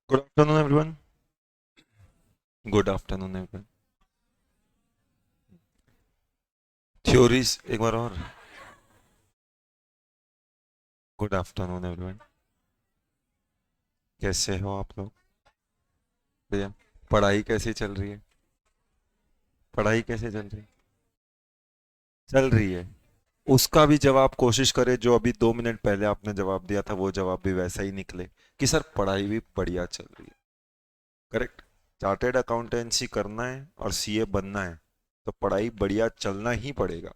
Good afternoon everyone. Good afternoon everyone. Theories एक बार और। Good afternoon everyone. कैसे हो आप लोग? भैया, पढ़ाई कैसी चल रही है? पढ़ाई कैसे चल रही है? चल रही है। उसका भी जवाब कोशिश करे, जो अभी 2 मिनट पहले आपने जवाब दिया था वो जवाब भी वैसा ही निकले कि सर पढ़ाई भी बढ़िया चल रही है। करेक्ट। चार्टेड अकाउंटेंसी करना है और सीए बनना है तो पढ़ाई बढ़िया चलना ही पड़ेगा।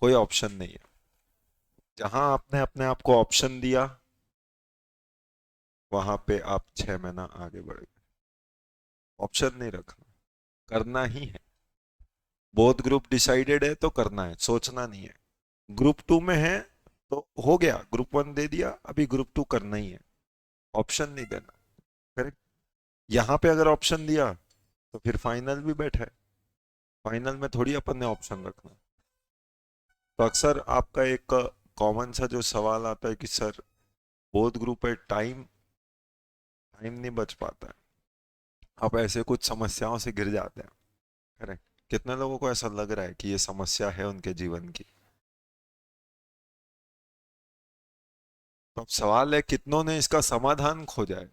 कोई ऑप्शन नहीं है। जहां आपने अपने आप को ऑप्शन दिया वहां पे आप 6 महीना आगे बढ़ गए। ऑप्शन नहीं रखना, करना ही है। बोथ ग्रुप डिसाइडेड है तो करना है, सोचना नहीं है। ग्रुप टू में है तो हो गया, ग्रुप वन दे दिया, अभी ग्रुप टू करना ही है। ऑप्शन नहीं देना। करेक्ट। यहाँ पे अगर ऑप्शन दिया तो फिर फाइनल भी बैठा है। फाइनल में थोड़ी अपन ने ऑप्शन रखना। तो अक्सर आपका एक कॉमन सा जो सवाल आता है कि सर बोथ ग्रुप है, टाइम टाइम नहीं बच पाता है। आप ऐसे कुछ समस्याओं से घिर जाते हैं। करेक्ट। कितने लोगों को ऐसा लग रहा है कि ये समस्या है उनके जीवन की? तो अब सवाल है कितनों ने इसका समाधान खोजा है?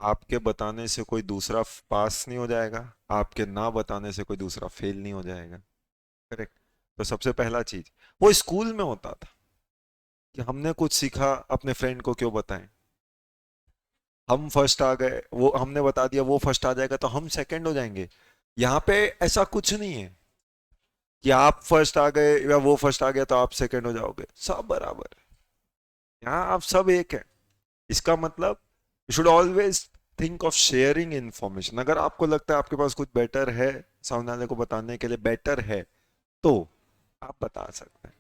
आपके बताने से कोई दूसरा पास नहीं हो जाएगा, आपके ना बताने से कोई दूसरा फेल नहीं हो जाएगा। करेक्ट। तो सबसे पहला चीज वो स्कूल में होता था कि हमने कुछ सीखा, अपने फ्रेंड को क्यों बताएं। हम फर्स्ट आ गए, वो हमने बता दिया, वो फर्स्ट आ जाएगा तो हम सेकंड हो जाएंगे। यहाँ पे ऐसा कुछ नहीं है कि आप फर्स्ट आ गए या वो फर्स्ट आ गया तो आप सेकंड हो जाओगे, सब बराबर है। यहाँ आप सब एक है। इसका मतलब you should always think of sharing information. अगर आपको लगता है आपके पास कुछ बेटर है, सामने वाले को बताने के लिए बेटर है, तो आप बता सकते हैं।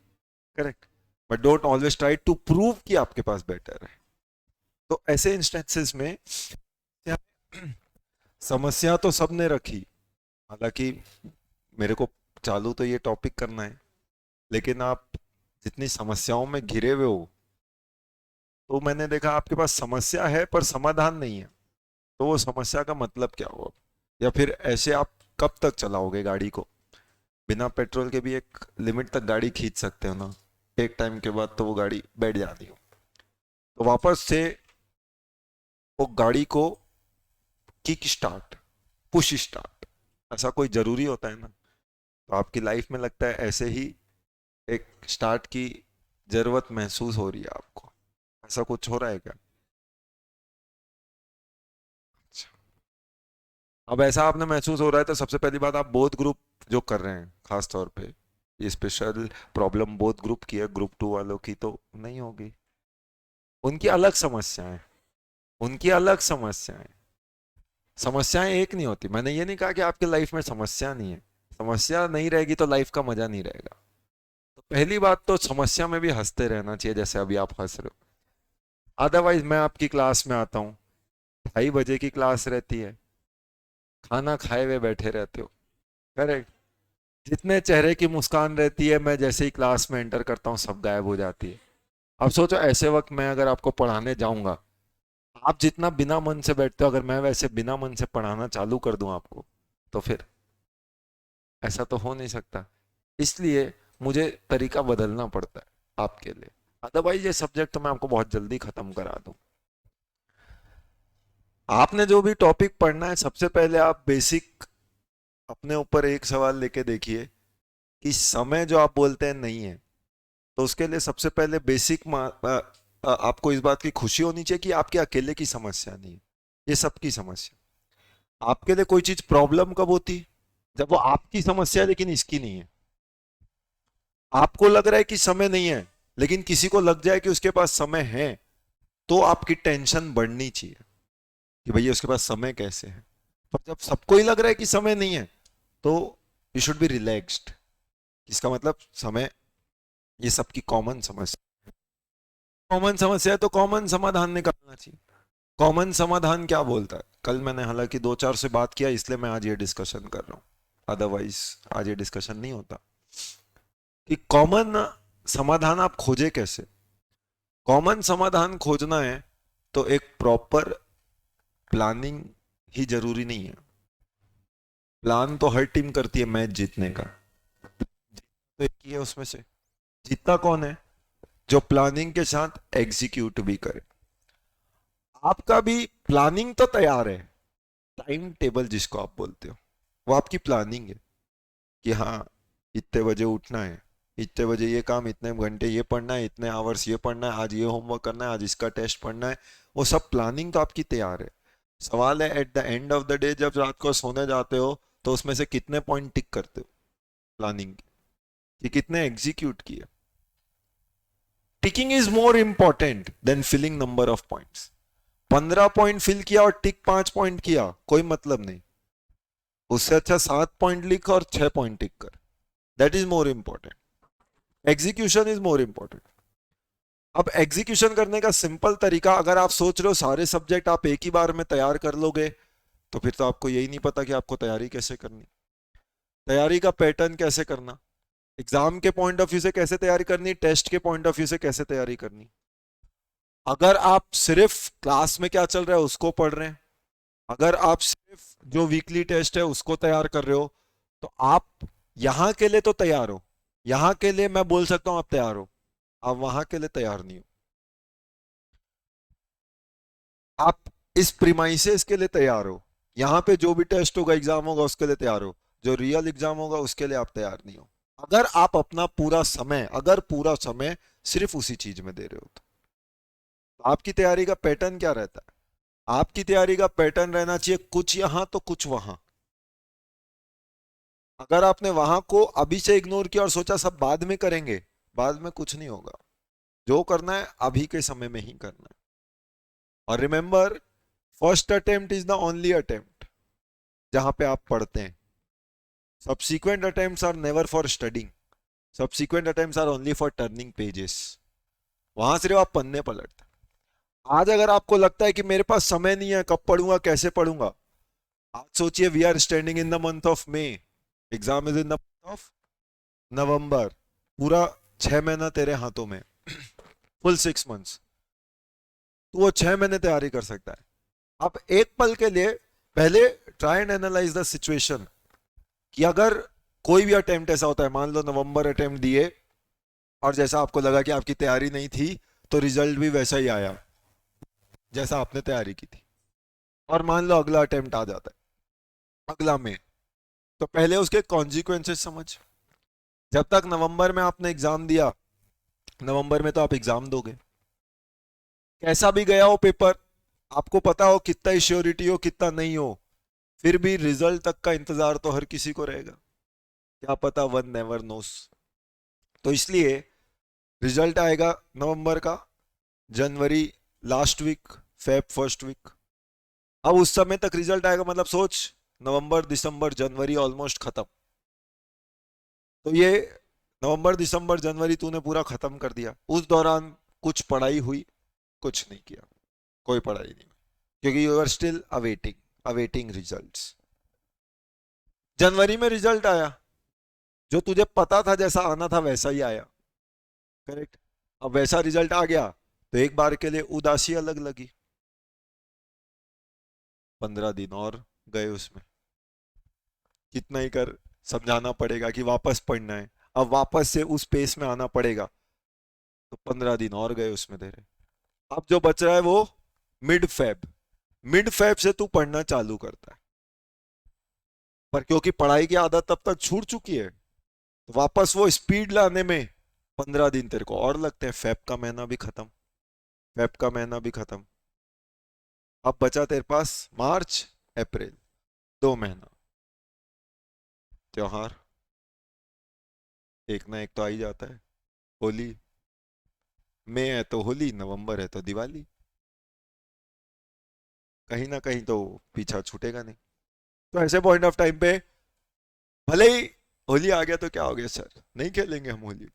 Correct. But don't always try to prove कि आपके पास बेटर है। तो ऐसे इंस्टेंसेस में समस्या तो सबने रखी। हालांकि मेरे को चालू तो ये टॉपिक करना है, लेकिन आप जितनी समस्याओं में घिरे हुए हो, तो मैंने देखा आपके पास समस्या है पर समाधान नहीं है। तो वो समस्या का मतलब क्या हुआ? या फिर ऐसे आप कब तक चलाओगे गाड़ी को? बिना पेट्रोल के भी एक लिमिट तक गाड़ी खींच सकते हो ना। एक टाइम के बाद तो वो गाड़ी बैठ जाती हो। तो वापस से वो गाड़ी को किक स्टार्ट, पुश स्टार्ट, ऐसा कोई जरूरी होता है ना? तो आपकी लाइफ में लगता है ऐसे ही एक स्टार्ट की जरूरत महसूस हो रही है आपको। ऐसा कुछ हो रहा है क्या? अच्छा। अब ऐसा आपने महसूस हो रहा है तो सबसे पहली बात, आप बोथ ग्रुप जो कर रहे हैं खास तौर पे, ये स्पेशल प्रॉब्लम बोथ ग्रुप की है, ग्रुप टू वालों की तो नहीं होगी। उनकी अलग समस्याएं, उनकी अलग समस्याएं। समस्याएं एक नहीं होती। मैंने ये नहीं कहा कि आपके लाइफ में समस्या नहीं है। समस्या नहीं रहेगी तो लाइफ का मजा नहीं रहेगा। तो पहली बात तो समस्या में भी हंसते रहना चाहिए जैसे अभी आप हंस रहे हो। अदरवाइज मैं आपकी क्लास में आता हूँ, 2:30 बजे की क्लास रहती है, खाना खाए हुए बैठे रहते हो। करेक्ट। जितने चेहरे की मुस्कान रहती है, मैं जैसे ही क्लास में एंटर करता हूँ सब गायब हो जाती है। अब सोचो ऐसे वक्त मैं अगर आपको पढ़ाने जाऊंगा, आप जितना बिना मन से बैठते हो, अगर मैं वैसे बिना मन से पढ़ाना चालू कर दूं आपको, तो फिर ऐसा तो हो नहीं सकता। इसलिए मुझे तरीका बदलना पड़ता है आपके लिए। अदरवाइज ये सब्जेक्ट तो मैं आपको बहुत जल्दी खत्म करा दूं। आपने जो भी टॉपिक पढ़ना है, सबसे पहले आप बेसिक अपने ऊपर एक सवाल लेके देखिए कि समय जो आप बोलते हैं नहीं है, तो उसके लिए सबसे पहले बेसिक आपको इस बात की खुशी होनी चाहिए कि आपके अकेले की समस्या नहीं है, ये सबकी समस्या। आपके लिए कोई चीज प्रॉब्लम कब होती? जब वो आपकी समस्या है लेकिन इसकी नहीं है। आपको लग रहा है कि समय नहीं है, लेकिन किसी को लग जाए कि उसके पास समय है, तो आपकी टेंशन बढ़नी चाहिए कि भैया उसके पास समय कैसे है। पर जब सबको ही लग रहा है कि समय नहीं है, तो यू शुड बी रिलैक्स्ड। इसका मतलब समय, ये सबकी कॉमन समस्या, कॉमन समस्या है तो कॉमन समाधान निकालना चाहिए। कॉमन समाधान क्या बोलता है? कल मैंने हालांकि दो चार से बात किया, इसलिए मैं आज ये डिस्कशन कर रहा हूँ। अदरवाइज आज ये डिस्कशन नहीं होता कि कॉमन समाधान आप खोजे कैसे। कॉमन समाधान खोजना है तो एक प्रॉपर प्लानिंग ही जरूरी नहीं है। प्लान तो हर टीम करती है मैच जीतने का, तो एक ही है उसमें से। जीतता कौन है? जो प्लानिंग के साथ एग्जीक्यूट भी करे। आपका भी प्लानिंग तो तैयार है, टाइम टेबल जिसको आप बोलते हो वो आपकी प्लानिंग है कि हाँ इतने बजे उठना है, इतने बजे ये काम, इतने घंटे ये पढ़ना है, इतने आवर्स ये पढ़ना है, आज ये होमवर्क करना है, आज इसका टेस्ट पढ़ना है। वो सब प्लानिंग तो आपकी तैयार है। सवाल है at the end of the day जब रात को सोने जाते हो तो उसमें से कितने पॉइंट टिक करते हो प्लानिंग के, कि कितने एग्जीक्यूट किए। Ticking is more important than filling number of points. 15 point fill किया और टिक 5 पॉइंट किया, कोई मतलब नहीं। उससे अच्छा 7 पॉइंट लिख और 6 पॉइंट टिक कर। That is more important. Execution is more important. अब एग्जीक्यूशन करने का सिंपल तरीका, अगर आप सोच रहे हो सारे सब्जेक्ट आप एक ही बार में तैयार कर लोगे, तो फिर तो आपको यही नहीं पता कि आपको तैयारी कैसे करनी, तैयारी का पैटर्न कैसे करना, एग्जाम के पॉइंट ऑफ व्यू से कैसे तैयारी करनी, टेस्ट के पॉइंट ऑफ व्यू से कैसे तैयारी करनी। अगर आप सिर्फ क्लास में क्या चल रहा है उसको पढ़ रहे हैं, अगर आप सिर्फ जो वीकली टेस्ट है उसको तैयार कर रहे हो, तो आप यहां के लिए तो तैयार हो, यहां के लिए मैं बोल सकता हूं आप तैयार हो, आप वहां के लिए तैयार नहीं हो। आप इस प्रीमाइसेस के लिए तैयार हो, यहां पे जो भी टेस्ट होगा एग्जाम होगा उसके लिए तैयार हो, जो रियल एग्जाम होगा उसके लिए आप तैयार नहीं हो। अगर आप अपना पूरा समय, अगर पूरा समय सिर्फ उसी चीज में दे रहे हो, तो आपकी तैयारी का पैटर्न क्या रहता है? आपकी तैयारी का पैटर्न रहना चाहिए कुछ यहां तो कुछ वहां। अगर आपने वहां को अभी से इग्नोर किया और सोचा सब बाद में करेंगे, बाद में कुछ नहीं होगा। जो करना है अभी के समय में ही करना है। और remember, first attempt is the only attempt जहां पे आप पढ़ते हैं। Subsequent attempts are never for studying, subsequent attempts are only for turning pages. वहां सिर्फ आप पन्ने पलटते हैं। आज अगर आपको लगता है कि मेरे पास समय नहीं है, कब पढ़ूंगा, कैसे पढ़ूंगा, आज सोचिए we are standing in the month of May, exam is in the month of November. पूरा 6 महीना तेरे हाथों में, फुल 6 मंथ्स। तो वो 6 महीने तैयारी कर सकता है। अब एक पल के लिए पहले try and analyse the situation, कि अगर कोई भी अटेम्प्ट ऐसा होता है, मान लो नवंबर अटेम्प्ट दिए और जैसा आपको लगा कि आपकी तैयारी नहीं थी, तो रिजल्ट भी वैसा ही आया जैसा आपने तैयारी की थी। और मान लो अगला अटेम्प्ट आ जाता है, अगला में, तो पहले उसके कॉन्सिक्वेंसेस समझ। जब तक नवंबर में आपने एग्जाम दिया, नवंबर में तो आप एग्जाम दोगे, कैसा भी गया हो पेपर, आपको पता हो कितना श्योरिटी हो कितना नहीं हो, फिर भी रिजल्ट तक का इंतजार तो हर किसी को रहेगा। क्या पता, वन नेवर नोस। तो इसलिए रिजल्ट आएगा नवंबर का, जनवरी last week, Feb first week. अब उस समय तक रिजल्ट आएगा, मतलब सोच नवंबर दिसंबर जनवरी ऑलमोस्ट खत्म। तो ये नवंबर दिसंबर जनवरी तूने पूरा खत्म कर दिया। उस दौरान कुछ पढ़ाई हुई? कुछ नहीं किया, कोई पढ़ाई नहीं, क्योंकि you are still awaiting, awaiting results. जनवरी में रिजल्ट आया, जो तुझे पता था जैसा आना था वैसा ही आया, करेक्ट। अब वैसा रिजल्ट आ गया तो एक बार के लिए उदासी अलग लगी, 15 दिन और गए उसमें। कितना ही कर, समझाना पड़ेगा कि वापस पढ़ना है, अब वापस से उस पेस में आना पड़ेगा, तो 15 दिन और गए उसमें तेरे। अब जो बच रहा है वो मिड फेब, मिड फेब से तू पढ़ना चालू करता है। पर क्योंकि पढ़ाई की आदत तब तक छूट चुकी है, तो वापस वो स्पीड लाने में 15 दिन तेरे को और लगते हैं। फेब का महीना भी खत्म, फेब का महीना भी खत्म। अब बचा तेरे पास मार्च अप्रैल, 2 महीना। त्योहार एक ना एक तो आ ही जाता है। होली, मई है तो होली, नवंबर है तो दिवाली, कहीं ना कहीं तो पीछा छूटेगा नहीं। तो ऐसे पॉइंट ऑफ टाइम पे भले ही होली आ गया तो क्या हो गया सर, नहीं खेलेंगे हम होली,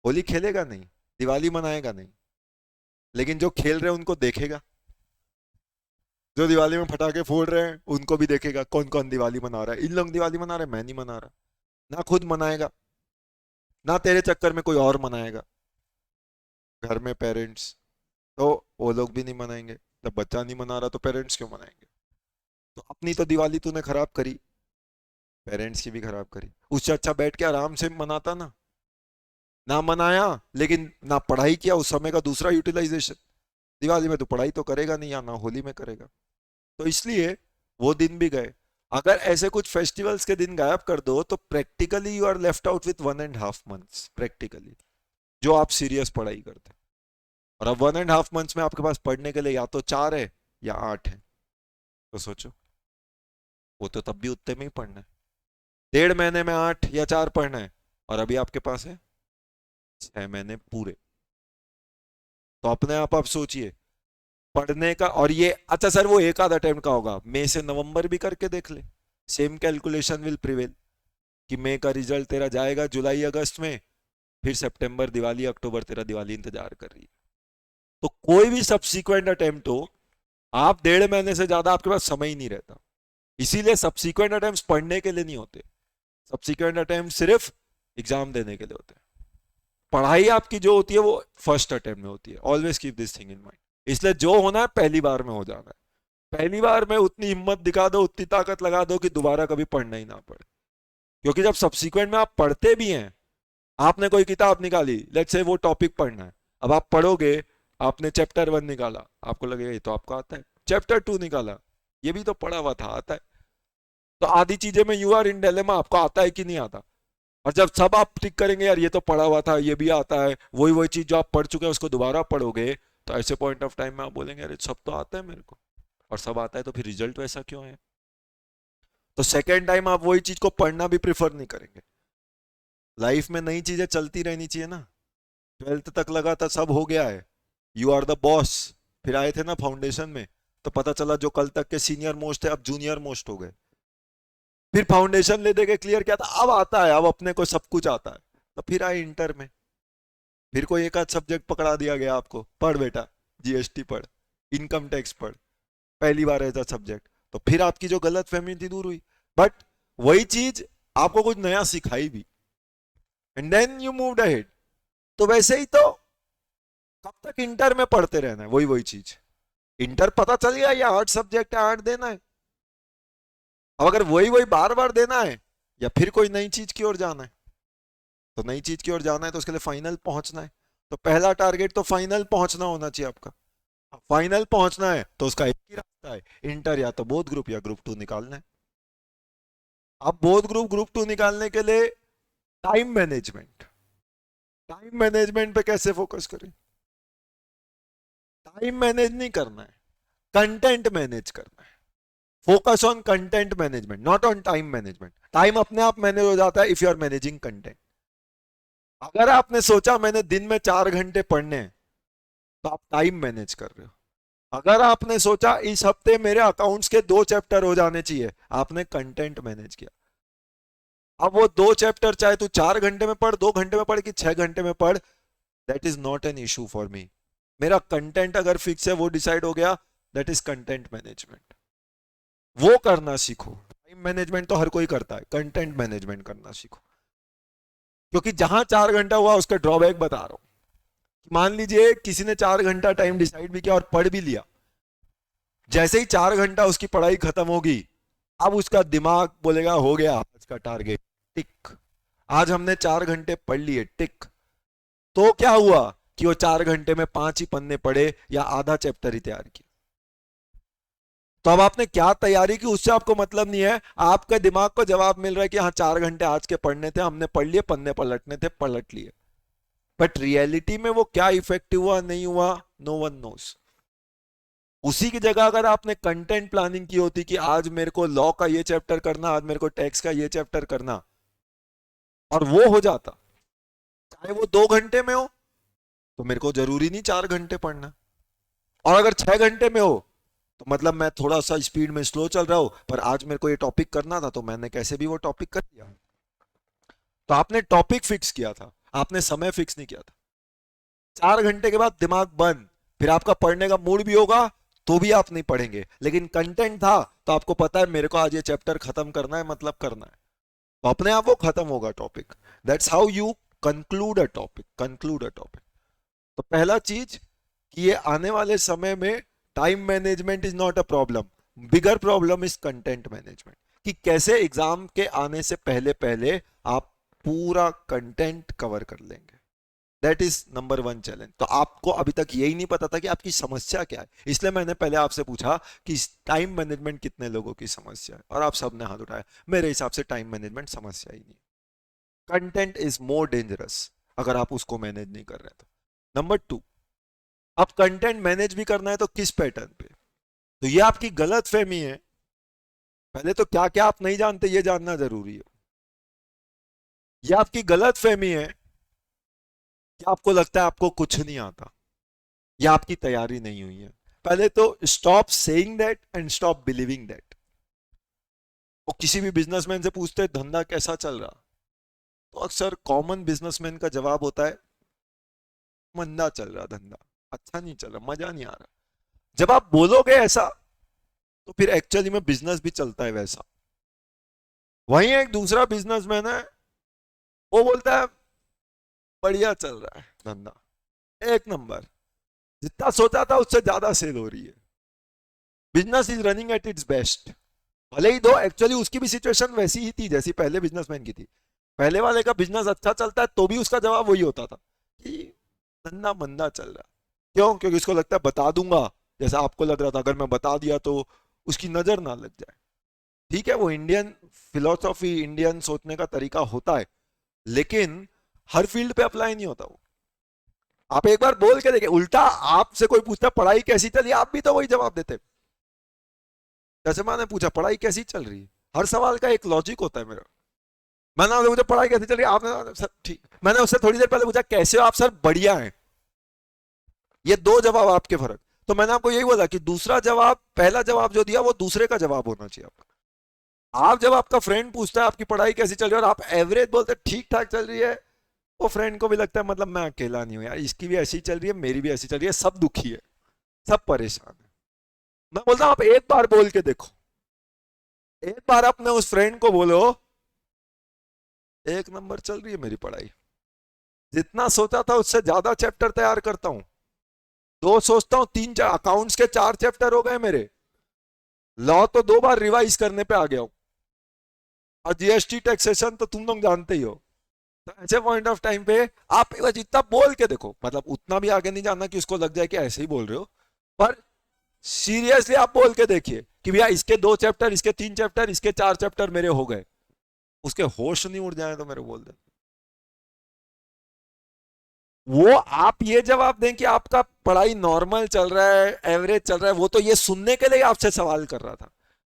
होली खेलेगा नहीं, दिवाली मनाएगा नहीं, लेकिन जो खेल रहे हैं उनको देखेगा, जो दिवाली में पटाखे फोड़ रहे हैं उनको भी देखेगा, कौन कौन दिवाली मना रहा है। इन लोग दिवाली मना रहे हैं, मैं नहीं मना रहा। ना खुद मनाएगा, ना तेरे चक्कर में कोई और मनाएगा। घर में पेरेंट्स तो वो लोग भी नहीं मनाएंगे। जब बच्चा नहीं मना रहा तो पेरेंट्स क्यों मनाएंगे? तो अपनी तो दिवाली तूने खराब करी, पेरेंट्स की भी खराब करी। उससे अच्छा बैठ के आराम से मनाता ना। ना मनाया, लेकिन ना पढ़ाई किया, उस समय का दूसरा यूटिलाइजेशन। दिवाली में तो पढ़ाई तो करेगा नहीं, या ना होली में करेगा। तो इसलिए वो दिन भी गए। अगर ऐसे कुछ फेस्टिवल्स के दिन गायब कर दो तो practically you are left out with 1.5 months practically, जो आप सीरियस पढ़ाई करते। और अब 1.5 मंथ्स में आपके पास पढ़ने के लिए या तो 4 है या 8 है। तो सोचो, वो तो तब भी उतने में ही पढ़ना है। 1.5 महीने में 8 या 4 पढ़ना है, और अभी आपके पास है 6 महीने पूरे। तो अपने आप सोचिए पढ़ने का। और ये अच्छा सर वो एक आधा अटेम्प्ट का होगा, मई से नवंबर भी करके देख ले, सेम कैलकुलेशन विल प्रिवेल। कि मई का रिजल्ट तेरा जाएगा जुलाई अगस्त में, फिर सितंबर दिवाली, अक्टूबर तेरा दिवाली इंतजार कर रही है। तो कोई भी सब्सीक्वेंट अटेम्प्ट हो, आप 1.5 महीने से ज्यादा आपके पास समय ही नहीं रहता। इसीलिए सब्सीक्वेंट अटेम्प्ट पढ़ने के लिए नहीं होते, सब्सीक्वेंट अटेम्प्ट सिर्फ एग्जाम देने के लिए होते हैं। पढ़ाई आपकी जो होती है वो फर्स्ट अटेम्प्ट में होती है। Always keep this thing in mind. इसलिए जो होना है पहली बार में हो जाना है। पहली बार में उतनी हिम्मत दिखा दो, उतनी ताकत लगा दो कि दोबारा कभी पढ़ना ही ना पड़े। क्योंकि जब सब्सीक्वेंट में आप पढ़ते भी हैं, आपने कोई किताब निकाली, लेट्स से वो टॉपिक पढ़ना है, अब आप पढ़ोगे, आपने चैप्टर 1 निकाला, आपको लगेगा ये तो आपको आता है। चैप्टर 2 निकाला, ये भी तो पढ़ा हुआ था, आता है। तो आधी चीजें में यू आर इन डिलेमा, आपको आता है कि नहीं आता। और जब सब आप टिक करेंगे यार ये तो पढ़ा हुआ था, ये भी आता है, वही वही चीज जो आप पढ़ चुके हैं उसको दोबारा पढ़ोगे, तो ऐसे पॉइंट ऑफ टाइम में आप बोलेंगे अरे सब तो आता है मेरे को। और सब आता है तो फिर रिजल्ट वैसा क्यों है? तो सेकेंड टाइम आप वही चीज को पढ़ना भी प्रिफर नहीं करेंगे। लाइफ में नई चीजें चलती रहनी चाहिए ना। 12th तक लगा था सब हो गया है, यू आर द बॉस। फिर आए थे ना फाउंडेशन में, तो पता चला जो कल तक के सीनियर मोस्ट थे अब जूनियर मोस्ट हो गए। फिर फाउंडेशन ले दे के क्लियर किया था, अब आता है, अब अपने को सब कुछ आता है। तो फिर आए इंटर में, फिर कोई एक आध सब्जेक्ट पकड़ा दिया गया आपको, पढ़ बेटा, जीएसटी पढ़, इनकम टैक्स पढ़, पहली बार ऐसा सब्जेक्ट। तो फिर आपकी जो गलत फहमी थी दूर हुई। बट वही चीज आपको कुछ नया सिखाई भी, and then you moved ahead. तो वैसे ही तो कब तक इंटर में पढ़ते रहना है वही वही चीज? इंटर पता चल गया ये 8 सब्जेक्ट है, 8 देना है। अब अगर वही वही बार बार देना है, या फिर कोई नई चीज की ओर जाना है, तो नई चीज की ओर जाना है तो उसके लिए फाइनल पहुंचना है। तो पहला टारगेट तो फाइनल पहुंचना होना चाहिए आपका। फाइनल पहुंचना है तो उसका एक ही रास्ता है, इंटर या तो बोथ ग्रुप या ग्रुप 2 निकालना है। अब बोथ ग्रुप, ग्रुप 2 निकालने के लिए टाइम मैनेजमेंट, टाइम मैनेजमेंट पे कैसे फोकस करें? टाइम मैनेज नहीं करना है, कंटेंट मैनेज करना है। Focus on content management, not on time management. Time अपने आप मैनेज हो जाता है if you are managing content. अगर आपने सोचा मैंने दिन में 4 घंटे पढ़ने हैं, तो आप टाइम मैनेज कर रहे हो। अगर आपने सोचा इस हफ्ते मेरे अकाउंट्स के 2 चैप्टर हो जाने चाहिए, आपने कंटेंट मैनेज किया। अब वो 2 चैप्टर चाहे तू 4 घंटे में पढ़, 2 घंटे में पढ़ कि 6 घंटे में पढ़, that is not an issue for me. मेरा कंटेंट अगर फिक्स है, वो डिसाइड हो गया, दैट इज कंटेंट मैनेजमेंट। वो करना सीखो। टाइम मैनेजमेंट तो हर कोई करता है, कंटेंट मैनेजमेंट करना सीखो। क्योंकि जहां 4 घंटा हुआ उसका ड्रॉबैक बता रहा हूं। मान लीजिए किसी ने 4 घंटा टाइम डिसाइड भी किया और पढ़ भी लिया, जैसे ही 4 घंटा उसकी पढ़ाई खत्म होगी, अब उसका दिमाग बोलेगा हो गया आज का टारगेट, टिक। आज हमने 4 घंटे पढ़ लिए, टिक। तो क्या हुआ कि वो 4 घंटे में 5 ही पन्ने पढ़े या आधा चैप्टर ही तैयार किया। तो अब आपने क्या तैयारी की उससे आपको मतलब नहीं है, आपके दिमाग को जवाब मिल रहा है कि हाँ 4 घंटे आज के पढ़ने थे, हमने पढ़ लिए, पन्ने पलटने थे, पलट लिए। बट रियलिटी में वो क्या इफेक्टिव हुआ नहीं हुआ, नो वन नोस। उसी की जगह अगर आपने कंटेंट प्लानिंग की होती कि आज मेरे को लॉ का ये चैप्टर करना, आज मेरे को टैक्स का ये चैप्टर करना, और वो हो जाता, चाहे वो 2 घंटे में हो, तो मेरे को जरूरी नहीं 4 घंटे पढ़ना। और अगर 6 घंटे में हो, तो मतलब मैं थोड़ा सा स्पीड में स्लो चल रहा हूं, पर आज मेरे को ये टॉपिक करना था तो मैंने कैसे भी वो टॉपिक कर दिया। तो आपने टॉपिक फिक्स किया था, आपने समय फिक्स नहीं किया था। 4 घंटे के बाद दिमाग बंद, फिर आपका पढ़ने का मूड भी होगा तो भी आप नहीं पढ़ेंगे, लेकिन कंटेंट था तो आपको पता है मेरे को आज ये चैप्टर खत्म करना है, मतलब करना है, तो अपने आप वो खत्म होगा topic. That's how you conclude a topic, conclude a topic. तो पहला चीज कि ये आने वाले समय में time management is not a problem, bigger problem is content management, कि कैसे एग्जाम के आने से पहले पहले आप पूरा कंटेंट कवर कर लेंगे। That is number one challenge. तो आपको अभी तक यही नहीं पता था कि आपकी समस्या क्या है, इसलिए मैंने पहले आपसे पूछा कि टाइम मैनेजमेंट कितने लोगों की समस्या है, और आप सबने हाथ उठाया। मेरे हिसाब से टाइम मैनेजमेंट समस्या ही नहीं, कंटेंट इज मोर डेंजरस अगर आप उसको मैनेज नहीं कर रहे तो। नंबर टू, अब कंटेंट मैनेज भी करना है तो किस पैटर्न पे? तो ये आपकी गलत फहमी है। पहले तो क्या क्या आप नहीं जानते ये जानना जरूरी है। ये आपकी गलत फहमी है कि आपको लगता है आपको कुछ नहीं आता, या आपकी तैयारी नहीं हुई है। पहले तो stop saying that and stop believing that. वो किसी भी बिजनेसमैन से पूछते हैं धंधा कैसा चल रहा, तो अक्सर कॉमन बिजनेसमैन का जवाब होता है मंदा चल रहा, धंधा अच्छा नहीं चल रहा, मजा नहीं आ रहा। जब आप बोलोगे ऐसा तो फिर एक्चुअली में बिजनेस भी चलता है वैसा। वहीं एक दूसरा बिजनेसमैन है, वो बोलता है बढ़िया चल रहा है धंधा, एक नंबर, जितना सोचा था उससे ज्यादा सेल हो रही है, business is running at its best. भले ही दो एक्चुअली उसकी भी सिचुएशन वैसी ही थी जैसी पहले बिजनेसमैन की थी। पहले वाले का बिजनेस अच्छा चलता है तो भी उसका जवाब वही होता था कि धंधा मंदा चल रहा है। क्यों? क्योंकि उसको लगता है बता दूंगा, जैसा आपको लग रहा था, अगर मैं बता दिया तो उसकी नजर ना लग जाए। ठीक है, वो इंडियन फिलोसॉफी, इंडियन सोचने का तरीका होता है, लेकिन हर फील्ड पे अप्लाई नहीं होता वो। आप एक बार बोल के देखिए, उल्टा आपसे कोई पूछता पढ़ाई कैसी चली, आप भी तो वही जवाब देते। जैसे मैंने पूछा पढ़ाई कैसी चल रही है, हर सवाल का एक लॉजिक होता है मेरा। मैंने उससे पूछा पढ़ाई कैसी चल रही है, आपने सर ठीक। मैंने उससे थोड़ी देर पहले पूछा कैसे हो आप सर, बढ़िया है। ये दो जवाब आपके फर्क। तो मैंने आपको यही बोला कि दूसरा जवाब, पहला जवाब जो दिया वो दूसरे का जवाब होना चाहिए आपका। आप जब आपका फ्रेंड पूछता है आपकी पढ़ाई कैसी चल रही है और आप एवरेज बोलते ठीक ठाक चल रही है, वो फ्रेंड को भी लगता है मतलब मैं अकेला नहीं हूं यार, इसकी भी ऐसी चल रही है, मेरी भी ऐसी चल रही है, सब दुखी है, सब परेशान है। मैं बोलता हूं आप एक बार बोल के देखो, एक बार अपने उस फ्रेंड को बोलो एक नंबर चल रही है मेरी पढ़ाई, जितना सोचा था उससे ज्यादा चैप्टर तैयार करता हूं, दो सोचता हूं तीन, अकाउंट्स के 4 चैप्टर हो गए मेरे, लॉ तो 2 बार रिवाइज करने पे आ गया हूं, और जीएसटी टैक्सेशन तो तुम लोग जानते ही हो। तो ऐसे पॉइंट ऑफ टाइम पे आप बस इतना बोल के देखो, मतलब उतना भी आगे नहीं जाना कि उसको लग जाए कि ऐसे ही बोल रहे हो, पर सीरियसली आप बोल के देखिए कि भैया इसके 2 चैप्टर, इसके 3 चैप्टर, इसके 4 चैप्टर मेरे हो गए, उसके होश नहीं उड़ जाए तो मेरे बोल दे। वो आप ये जवाब दें कि आपका पढ़ाई नॉर्मल चल रहा है, एवरेज चल रहा है, वो तो ये सुनने के लिए आपसे सवाल कर रहा था।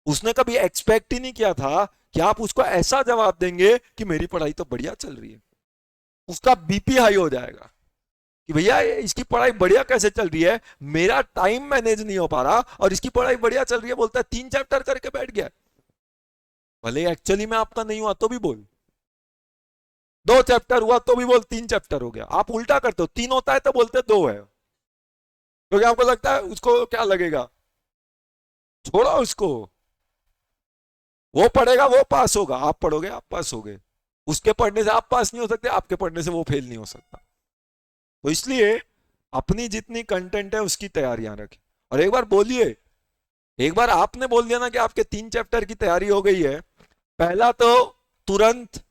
उसने कभी एक्सपेक्ट ही नहीं किया था कि आप उसको ऐसा जवाब देंगे कि मेरी पढ़ाई तो बढ़िया चल रही है। उसका बीपी हाई हो जाएगा कि भैया इसकी पढ़ाई बढ़िया कैसे चल रही है, मेरा टाइम मैनेज नहीं हो पा रहा और इसकी पढ़ाई बढ़िया चल रही है, बोलता है 3 चैप्टर करके बैठ गया। भले एक्चुअली में आपका नहीं हुआ तो भी बोल, 2 चैप्टर हुआ तो भी बोल 3 चैप्टर हो गया। आप उल्टा करते हो, 3 होता है तो बोलते 2 है, क्योंकि आपको लगता है उसको क्या लगेगा, छोड़ो उसको, वो पढ़ेगा वो पास होगा, आप पढ़ोगे आप पास होगे, उसके पढ़ने से आप पास नहीं हो सकते, आपके पढ़ने से वो फेल नहीं हो सकता। तो इसलिए अपनी जितनी कंटेंट है उसकी तैयारियां रखें। और एक बार बोलिए, एक बार आपने बोल दिया ना कि आपके 3 चैप्टर की तैयारी हो गई है, पहला तो तुरंत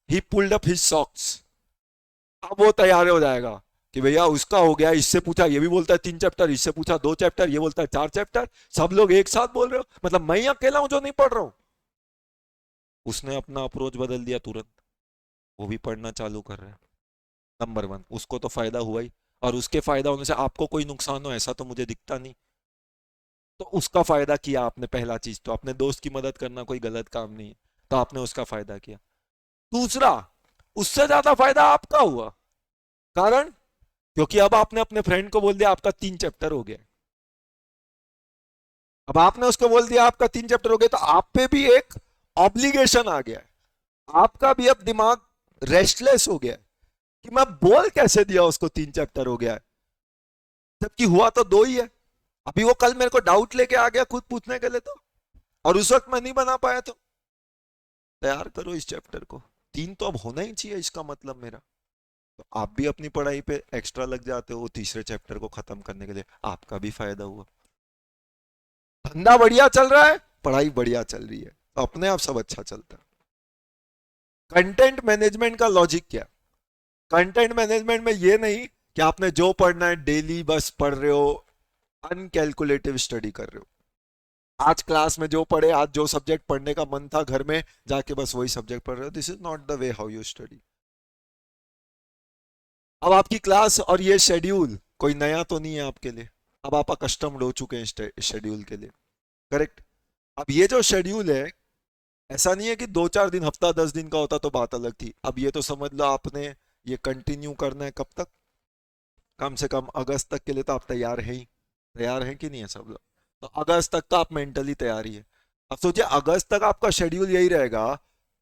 ही पुल्ड अप हिज सॉक्स, अब वो तैयार हो जाएगा कि भैया उसका हो गया, इससे पूछा ये भी बोलता है 3 चैप्टर, इससे पूछा 2 चैप्टर, ये बोलता है 4 चैप्टर, सब लोग एक साथ बोल रहे हो, मतलब मैं ही अकेला हूं जो नहीं पढ़ रहा हूं। उसने अपना अप्रोच बदल दिया तुरंत, वो भी पढ़ना चालू कर रहा है। नंबर वन, उसको तो फायदा हुआ ही, और उसके फायदा होने से आपको कोई नुकसान हो ऐसा तो मुझे दिखता नहीं। तो उसका फायदा किया आपने, पहला चीज तो अपने दोस्त की मदद करना कोई गलत काम नहीं है, तो आपने उसका फायदा किया। दूसरा, उससे ज्यादा फायदा आपका हुआ, कारण क्योंकि अब आपने अपने फ्रेंड को बोल दिया आपका 3 चैप्टर हो गया। अब आपने उसको बोल दिया आपका 3 चैप्टर हो गया, तो आप पे भी एक ऑब्लिगेशन आ गया है, आपका भी अब दिमाग रेस्टलेस हो गया है कि मैं बोल कैसे दिया उसको 3 चैप्टर हो गया है, जबकि हुआ तो 2 ही है। अभी वो कल मेरे को डाउट लेके आ गया खुद पूछने के लिए, तो और उस वक्त मैं नहीं बना पाया, तो तैयार करो इस चैप्टर को, 3 तो अब होना ही चाहिए, इसका मतलब मेरा तो आप भी अपनी पढ़ाई पे एक्स्ट्रा लग जाते हो तीसरे चैप्टर को खत्म करने के लिए, आपका भी फायदा हुआ। धंधा बढ़िया चल रहा है, पढ़ाई बढ़िया चल रही है, तो अपने आप सब अच्छा चलता है। कंटेंट मैनेजमेंट का लॉजिक क्या? कंटेंट मैनेजमेंट में ये नहीं कि आपने जो पढ़ना है डेली बस पढ़ रहे हो, अनकैलकुलेटिव स्टडी कर रहे हो। आज क्लास में जो पढ़े, आज जो सब्जेक्ट पढ़ने का मन था घर में जाके बस वही सब्जेक्ट पढ़ रहे हो, this is not the way how you study. अब आपकी क्लास और ये शेड्यूल कोई नया तो नहीं है आपके लिए, अब आप अकस्टम्ड हो चुके हैं शेड्यूल के लिए, करेक्ट? अब ये जो शेड्यूल है, ऐसा नहीं है कि 2-4 दिन, हफ्ता 10 दिन का होता तो बात अलग थी। अब ये तो समझ लो आपने ये कंटिन्यू करना है कब तक? कम से कम अगस्त तक के लिए तो आप तैयार हैं ही। तैयार हैं कि नहीं है सब लोग? तो अगस्त तक का आप मेंटली तैयारी है। अब सोचिए अगस्त तक आपका शेड्यूल यही रहेगा,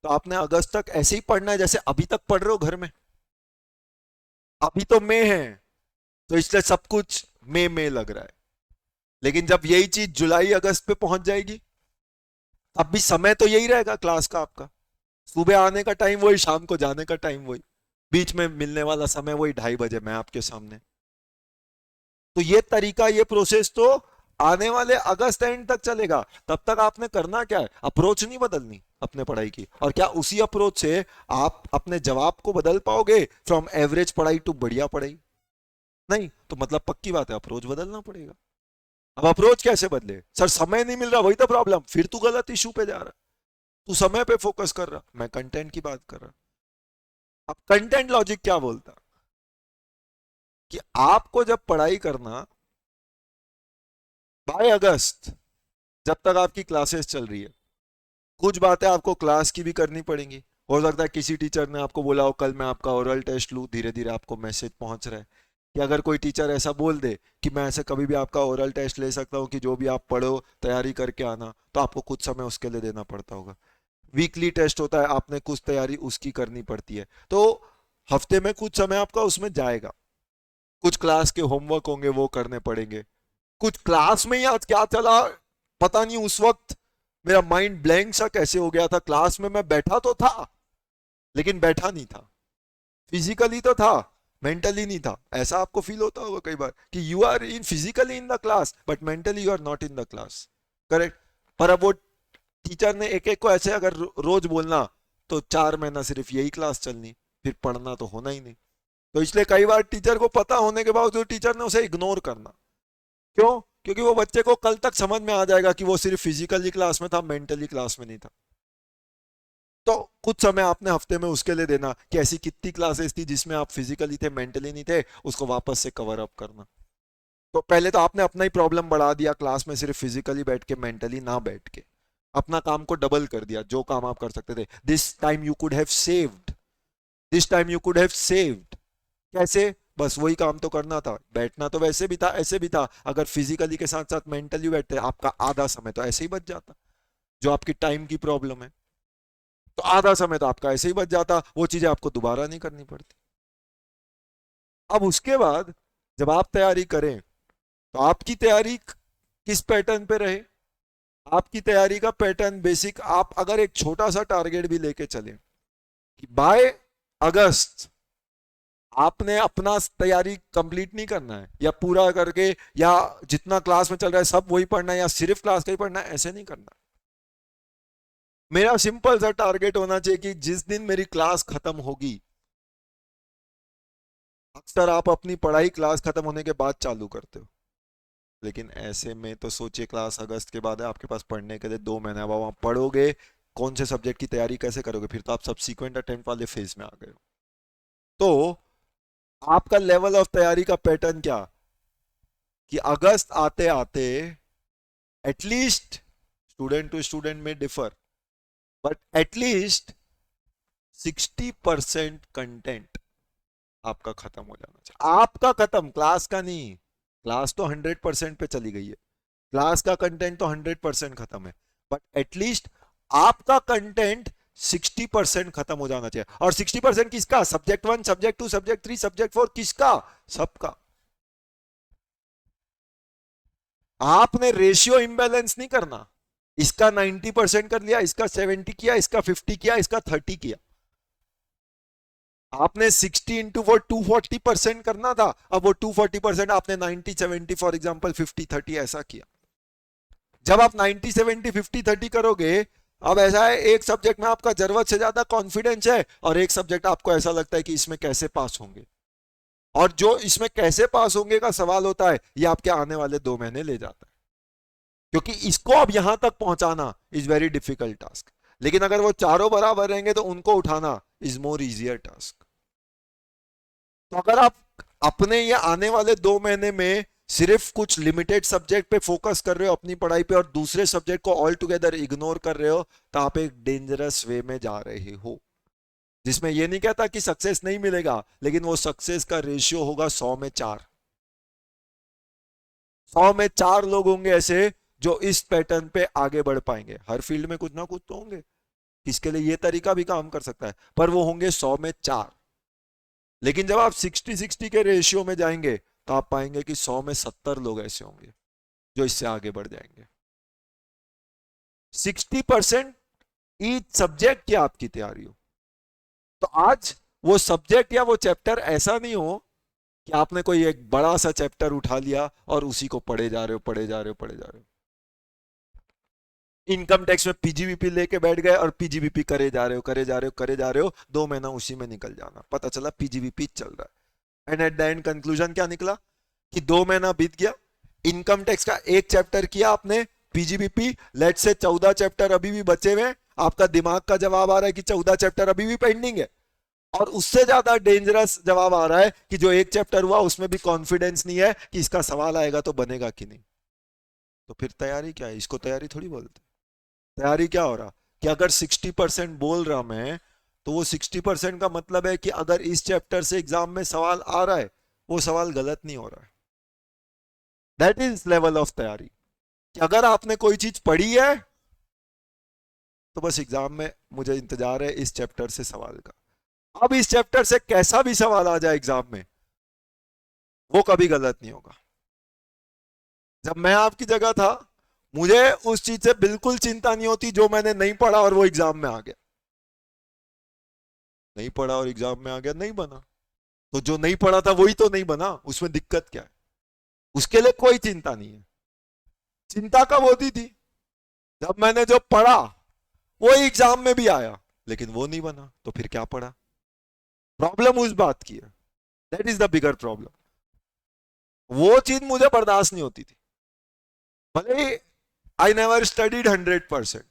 तो आपने अगस्त तक ऐसे ही पढ़ना है जैसे अभी तक पढ़ रहे हो घर में। अभी तो मई है, तो इसलिए सब कुछ मई में लग रहा है, लेकिन जब यही चीज जुलाई अगस्त पे पहुंच जाएगी, तब भी समय तो यही रहेगा क्लास का आपका। सुबह आने का टाइम वही, शाम को जाने का टाइम वही, बीच में मिलने वाला समय वही 2:30 बजे मैं आपके सामने। तो ये तरीका, ये प्रोसेस तो आने वाले अगस्त एंड तक चलेगा। तब तक आपने करना क्या है? अप्रोच नहीं बदलनी अपने पढ़ाई की। और क्या उसी अप्रोच से आप अपने जवाब को बदल पाओगे फ्रॉम एवरेज पढ़ाई टू बढ़िया पढ़ाई? नहीं, तो मतलब पक्की बात है अप्रोच बदलना पड़ेगा। अब अप्रोच कैसे बदले? सर समय नहीं मिल रहा, वही तो प्रॉब्लम। फिर तू गलत इशू पे जा रहा, तू समय पे फोकस कर रहा, मैं कंटेंट की बात कर रहा। अब कंटेंट लॉजिक क्या बोलता कि आपको जब पढ़ाई करना, बाय अगस्त जब तक आपकी क्लासेस चल रही है, कुछ बातें आपको क्लास की भी करनी पड़ेंगी। हो सकता है किसी टीचर ने आपको बोला हो कल मैं आपका ओरल टेस्ट लूँ, धीरे धीरे आपको मैसेज पहुंच रहा है कि अगर कोई टीचर ऐसा बोल दे कि मैं ऐसे कभी भी आपका ओरल टेस्ट ले सकता हूँ कि जो भी आप पढ़ो तैयारी करके आना, तो आपको कुछ समय उसके लिए देना पड़ता होगा। वीकली टेस्ट होता है, आपने कुछ तैयारी उसकी करनी पड़ती है, तो हफ्ते में कुछ समय आपका उसमें जाएगा। कुछ क्लास के होमवर्क होंगे वो करने पड़ेंगे। कुछ क्लास में ही आज क्या चला पता नहीं, उस वक्त मेरा माइंड ब्लैंक सा कैसे हो गया था। क्लास में मैं बैठा तो था लेकिन बैठा नहीं था, फिजिकली तो था, मेंटली नहीं था। ऐसा आपको फील होता होगा कई बार कि you are in physically in the class but mentally you are not in the class, correct? पर अब वो टीचर ने एक एक को ऐसे अगर रोज बोलना, तो 4 महीना सिर्फ यही क्लास चलनी, फिर पढ़ना तो होना ही नहीं। तो इसलिए कई बार टीचर को पता होने के बावजूद टीचर ने उसे इग्नोर करना। क्यों? क्योंकि वो बच्चे को कल तक समझ में आ जाएगा कि वो सिर्फ फिजिकली क्लास में था, मेंटली क्लास में नहीं था। तो कुछ समय आपने हफ्ते में उसके लिए देना कि ऐसी कितनी क्लासेस थी जिसमें आप फिजिकली थे, मेंटली नहीं थे, उसको वापस से कवर अप करना। तो पहले तो आपने अपना ही प्रॉब्लम बढ़ा दिया, क्लास में सिर्फ फिजिकली बैठ के, मेंटली ना बैठ के अपना काम को डबल कर दिया। जो काम आप कर सकते थे, this time you could have saved, this time you could have saved. कैसे? बस वही काम तो करना था, बैठना तो वैसे भी था ऐसे भी था। अगर फिजिकली के साथ साथ मेंटली बैठते, आपका आधा समय तो ऐसे ही बच जाता। जो आपकी टाइम की प्रॉब्लम है, तो आधा समय तो आपका ऐसे ही बच जाता, वो चीजें आपको दोबारा नहीं करनी पड़ती। अब उसके बाद जब आप तैयारी करें, तो आपकी तैयारी किस पैटर्न पे रहे? आपकी तैयारी का पैटर्न बेसिक, आप अगर एक छोटा सा टारगेट भी लेके चले कि बाय अगस्त आपने अपना तैयारी कंप्लीट नहीं करना है या पूरा करके, या जितना क्लास में चल रहा है सब वही पढ़ना है, या सिर्फ क्लास का ही पढ़ना है, ऐसे नहीं करना। मेरा सिंपल सा टारगेट होना चाहिए कि जिस दिन मेरी क्लास खत्म होगी, अक्सर आप अपनी पढ़ाई क्लास खत्म होने के बाद चालू करते हो, लेकिन ऐसे में तो सोचिए क्लास अगस्त के बाद है, आपके पास पढ़ने के लिए 2 महीने। अब वहां पढ़ोगे, कौन से सब्जेक्ट की तैयारी कैसे करोगे? फिर तो आप सब्सीक्वेंट अटेम्प्ट वाले फेज में आ गए हो। तो आपका लेवल ऑफ तैयारी का पैटर्न क्या कि अगस्त आते आते एटलीस्ट, स्टूडेंट टू स्टूडेंट में डिफर, बट एटलीस्ट 60% कंटेंट आपका खत्म हो जाना चाहिए। आपका खत्म, क्लास का नहीं। क्लास तो 100% पे चली गई है, क्लास का कंटेंट तो 100% खत्म है, बट एटलीस्ट आपका कंटेंट 60% खत्म हो जाना चाहिए। और 60% किसका? सब्जेक्ट 1, सब्जेक्ट 2, सब्जेक्ट 3, सब्जेक्ट 4, किसका? सबका। आपने रेशियो इंबैलेंस नहीं करना, इसका 90% कर लिया, इसका 70 किया, इसका 50 किया, इसका 30 किया। आपने 60 इंटू वो 240% करना था, अब वो 240% आपने 90-70 फॉर एग्जांपल 50-30 ऐसा किया। जब आप 90-70 50-30 करोगे, अब ऐसा है एक सब्जेक्ट में आपका जरूरत से ज्यादा कॉन्फिडेंस है और एक सब्जेक्ट आपको ऐसा लगता है कि इसमें कैसे पास होंगे, और जो इसमें कैसे पास होंगे का सवाल होता है ये आपके आने वाले 2 महीने ले जाता है, क्योंकि इसको अब यहां तक पहुंचाना इज वेरी डिफिकल्ट टास्क। लेकिन अगर वो चारों बराबर रहेंगे तो उनको उठाना इज मोर इजियर टास्क। तो अगर आप अपने ये आने वाले 2 महीने में सिर्फ कुछ लिमिटेड सब्जेक्ट पे फोकस कर रहे हो अपनी पढ़ाई पे और दूसरे सब्जेक्ट को ऑल टुगेदर इग्नोर कर रहे हो, तो आप एक डेंजरस वे में जा रहे हो, जिसमें ये नहीं कहता कि सक्सेस नहीं मिलेगा, लेकिन वो सक्सेस का रेशियो होगा 100 में 4। 100 में 4 लोग होंगे ऐसे जो इस पैटर्न पे आगे बढ़ पाएंगे। हर फील्ड में कुछ ना कुछ तो होंगे, किसके लिए ये तरीका भी काम कर सकता है, पर वो होंगे 100 में 4। लेकिन जब आप 60-60 के रेशियो में जाएंगे तो आप पाएंगे कि 100 में 70 लोग ऐसे होंगे जो इससे आगे बढ़ जाएंगे। 60% ईच सब्जेक्ट की आपकी तैयारी हो, तो आज वो सब्जेक्ट या वो चैप्टर ऐसा नहीं हो कि आपने कोई एक बड़ा सा चैप्टर उठा लिया और उसी को पढ़े जा रहे हो पढ़े जा रहे हो पढ़े जा रहे हो। इनकम टैक्स में पीजीबीपी लेके बैठ गए और पीजीबीपी करे जा रहे हो करे जा रहे हो करे जा रहे हो, 2 महीना उसी में निकल जाना, पता चला पीजीबीपी चल रहा है। And at the end conclusion क्या निकला कि 2 महीना बीत गया, इनकम टैक्स का एक चैप्टर किया आपने पीजीबीपी, लेट से 14 चैप्टर अभी भी बचे हुए हैं, आपका दिमाग का जवाब आ रहा है कि 14 चैप्टर अभी भी पेंडिंग है, और उससे ज्यादा डेंजरस जवाब आ रहा है कि जो एक चैप्टर हुआ उसमें भी कॉन्फिडेंस नहीं है कि इसका सवाल आएगा तो बनेगा कि नहीं। तो फिर तैयारी क्या है? इसको तैयारी थोड़ी बोलते। तैयारी क्या हो रहा कि अगर 60% बोल रहा मैं, तो वो 60% का मतलब है कि अगर इस चैप्टर से एग्जाम में सवाल आ रहा है वो सवाल गलत नहीं हो रहा है। दैट इज लेवल ऑफ तैयारी, कि अगर आपने कोई चीज पढ़ी है तो बस एग्जाम में मुझे इंतजार है इस चैप्टर से सवाल का। अब इस चैप्टर से कैसा भी सवाल आ जाए एग्जाम में वो कभी गलत नहीं होगा। जब मैं आपकी जगह था मुझे उस चीज से बिल्कुल चिंता नहीं होती जो मैंने नहीं पढ़ा और वो एग्जाम में आ गया। नहीं पढ़ा और एग्जाम में आ गया, नहीं बना, तो जो नहीं पढ़ा था वही तो नहीं बना, उसमें दिक्कत क्या है? उसके लिए कोई चिंता नहीं है। चिंता कब होती थी? जब मैंने जो पढ़ा वो एग्जाम में भी आया लेकिन वो नहीं बना, तो फिर क्या पढ़ा? प्रॉब्लम उस बात की है, that is the bigger problem. वो चीज मुझे बर्दाश्त नहीं होती थी, भले ही I never studied 100%।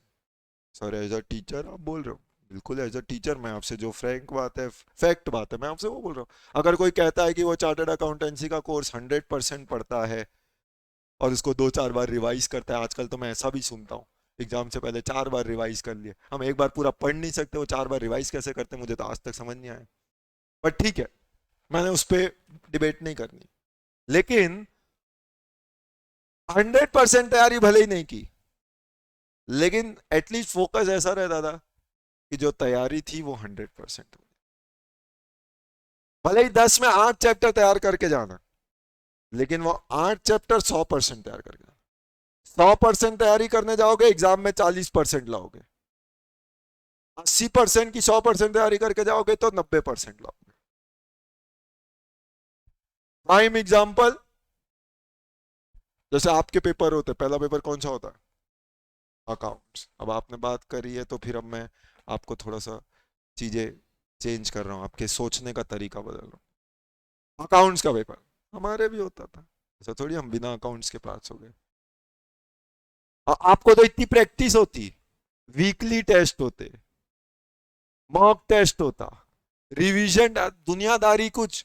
Sir as a teacher आप बोल रहे हो, बिल्कुल एज अ टीचर मैं आपसे जो फ्रैंक बात है फैक्ट बात है मैं आपसे वो बोल रहा हूँ। अगर कोई कहता है कि वो चार्टर्ड अकाउंटेंसी का कोर्स 100% पढ़ता है और उसको 2-4 बार रिवाइज करता है, आजकल तो मैं ऐसा भी सुनता हूँ एग्जाम से पहले 4 बार रिवाइज कर लिए। हम एक बार पूरा पढ़ नहीं सकते, वो 4 बार रिवाइज कैसे करते मुझे तो आज तक समझ नहीं आया, बट ठीक है मैंने उस पर डिबेट नहीं करनी। लेकिन 100% तैयारी भले ही नहीं की, लेकिन एटलीस्ट फोकस ऐसा रहता था कि जो तैयारी थी वो 100% हो। भले ही 10 में 8 चैप्टर तैयार करके जाना, लेकिन वो 8 चैप्टर 100% तैयार करके जाना। 100% तैयारी करने जाओगे एग्जाम में 40% लाओगे, 80% की 100% तैयारी करके जाओगे तो 90% लाओगे। प्राइम एग्जाम्पल, जैसे आपके पेपर होते, पहला पेपर कौन सा होता है? अकाउंट्स। अब आपने बात करी है तो फिर अब मैं आपको थोड़ा सा चीजें चेंज कर रहा हूँ, आपके सोचने का तरीका बदल रहा हूँ। अकाउंट्स का पेपर हमारे भी होता था, ऐसा थोड़ी हम बिना अकाउंट्स के पास हो गए। आपको तो इतनी प्रैक्टिस होती, वीकली टेस्ट होते, मॉक टेस्ट होता, रिवीजन, दुनियादारी कुछ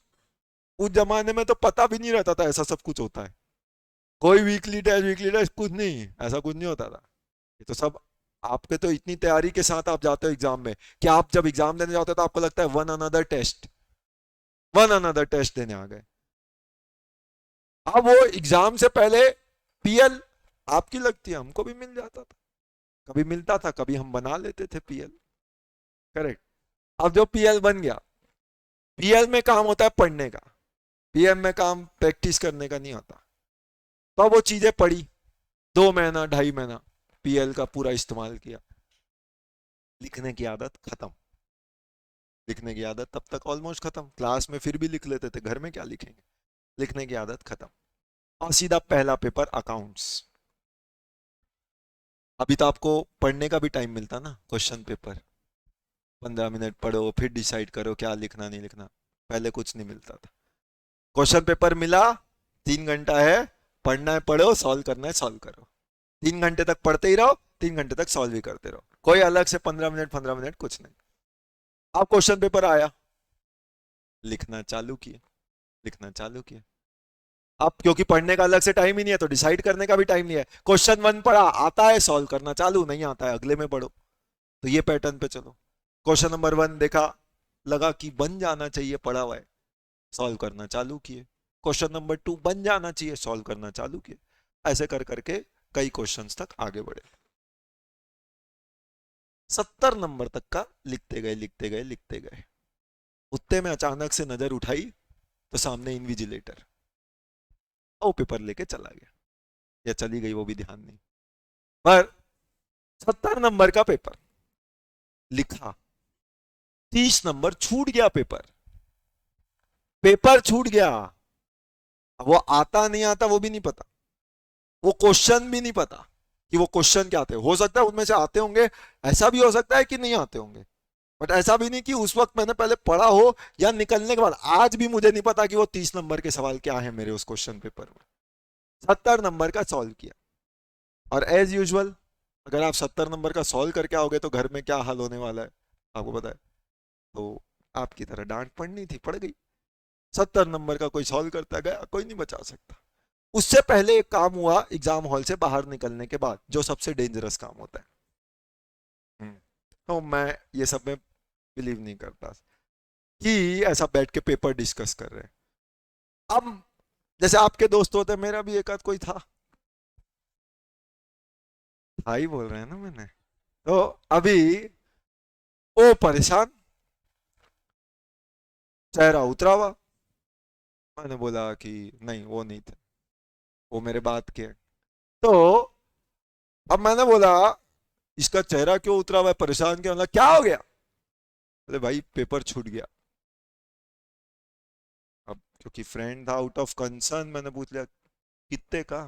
उस जमाने में तो पता भी नहीं रहता था ऐसा सब कुछ होता है। कोई वीकली टेस्ट कुछ नहीं, ऐसा कुछ नहीं होता था। ये तो सब आपके तो इतनी तैयारी के साथ आप जाते हो एग्जाम में कि आप जब एग्जाम देने जाते हो तो आपको लगता है वन अनदर टेस्ट देने आ गए। अब वो एग्जाम से पहले पीएल आपकी लगती है, हमको भी मिल जाता था, कभी मिलता था कभी हम बना लेते थे पीएल, करेक्ट। अब जो पीएल बन गया, पीएल में काम होता है पढ़ने का, पीएम में काम प्रैक्टिस करने का नहीं होता। तो वो चीजें पढ़ी, 2 महीना 2.5 महीना पीएल का पूरा इस्तेमाल किया, लिखने की आदत खत्म। लिखने की आदत तब तक ऑलमोस्ट खत्म। क्लास में फिर भी लिख लेते थे, घर में क्या लिखेंगे, लिखने की आदत खत्म। और सीधा पहला पेपर अकाउंट्स। अभी तो आपको पढ़ने का भी टाइम मिलता ना, क्वेश्चन पेपर 15 मिनट पढ़ो फिर डिसाइड करो क्या लिखना नहीं लिखना। पहले कुछ नहीं मिलता था। क्वेश्चन पेपर मिला, 3 घंटा है, पढ़ना है पढ़ो, सॉल्व करना है सॉल्व करो। 3 घंटे तक पढ़ते ही रहो, 3 घंटे तक सॉल्व भी करते रहो, कोई अलग से 15 मिनट 15 मिनट कुछ नहीं। अब क्वेश्चन पेपर आया, लिखना चालू किए, लिखना चालू किए। अब क्योंकि पढ़ने का अलग से टाइम ही नहीं है तो डिसाइड करने का भी टाइम नहीं है। क्वेश्चन 1 पढ़ा, आता है सॉल्व करना चालू, नहीं आता है अगले में पढ़ो। तो ये पैटर्न पे चलो। क्वेश्चन नंबर 1 देखा, लगा कि बन जाना चाहिए, पढ़ा हुआ है, सॉल्व करना चालू किए। क्वेश्चन नंबर 2 बन जाना चाहिए, सॉल्व करना चालू किए। ऐसे कर करके कई क्वेश्चंस तक आगे बढ़े। 70 नंबर तक का लिखते गए लिखते गए लिखते गए। उतने में अचानक से नजर उठाई तो सामने इन्विजिलेटर, वो पेपर लेके चला गया, या चली गई वो भी ध्यान नहीं। पर 70 नंबर का पेपर लिखा, 30 नंबर छूट गया, पेपर पेपर छूट गया। वो आता नहीं आता वो भी नहीं पता, वो क्वेश्चन भी नहीं पता कि वो क्वेश्चन क्या आते। हो सकता है उनमें से आते होंगे, ऐसा भी हो सकता है कि नहीं आते होंगे, बट ऐसा भी नहीं कि उस वक्त मैंने पहले पढ़ा हो या निकलने के बाद। आज भी मुझे नहीं पता कि वो 30 नंबर के सवाल क्या है मेरे उस क्वेश्चन पेपर में। 70 नंबर का सॉल्व किया, और एज यूजुअल अगर आप 70 नंबर का सॉल्व करके आओगे तो घर में क्या हाल होने वाला है आपको पता है। तो आपकी तरह डांट पड़नी थी, पड़ गई। 70 नंबर का कोई सॉल्व करता गया, कोई नहीं बचा सकता। उससे पहले एक काम हुआ एग्जाम हॉल से बाहर निकलने के बाद, जो सबसे डेंजरस काम होता है। तो मैं ये सब में बिलीव नहीं करता कि ऐसा बैठ के पेपर डिस्कस कर रहे हैं। अब जैसे आपके दोस्त होते, मेरा भी एक आध कोई था ही बोल रहे हैं ना मैंने। तो अभी वो परेशान, चेहरा उतरा हुआ। मैंने बोला कि नहीं वो नहीं थे, वो मेरे बात के हैं। तो अब मैंने बोला इसका चेहरा क्यों उतरा हुआ है, परेशान क्यों, मतलब क्या हो गया। बोले भाई पेपर छूट गया। अब क्योंकि फ्रेंड था, आउट ऑफ कंसर्न मैंने पूछ लिया कितने का।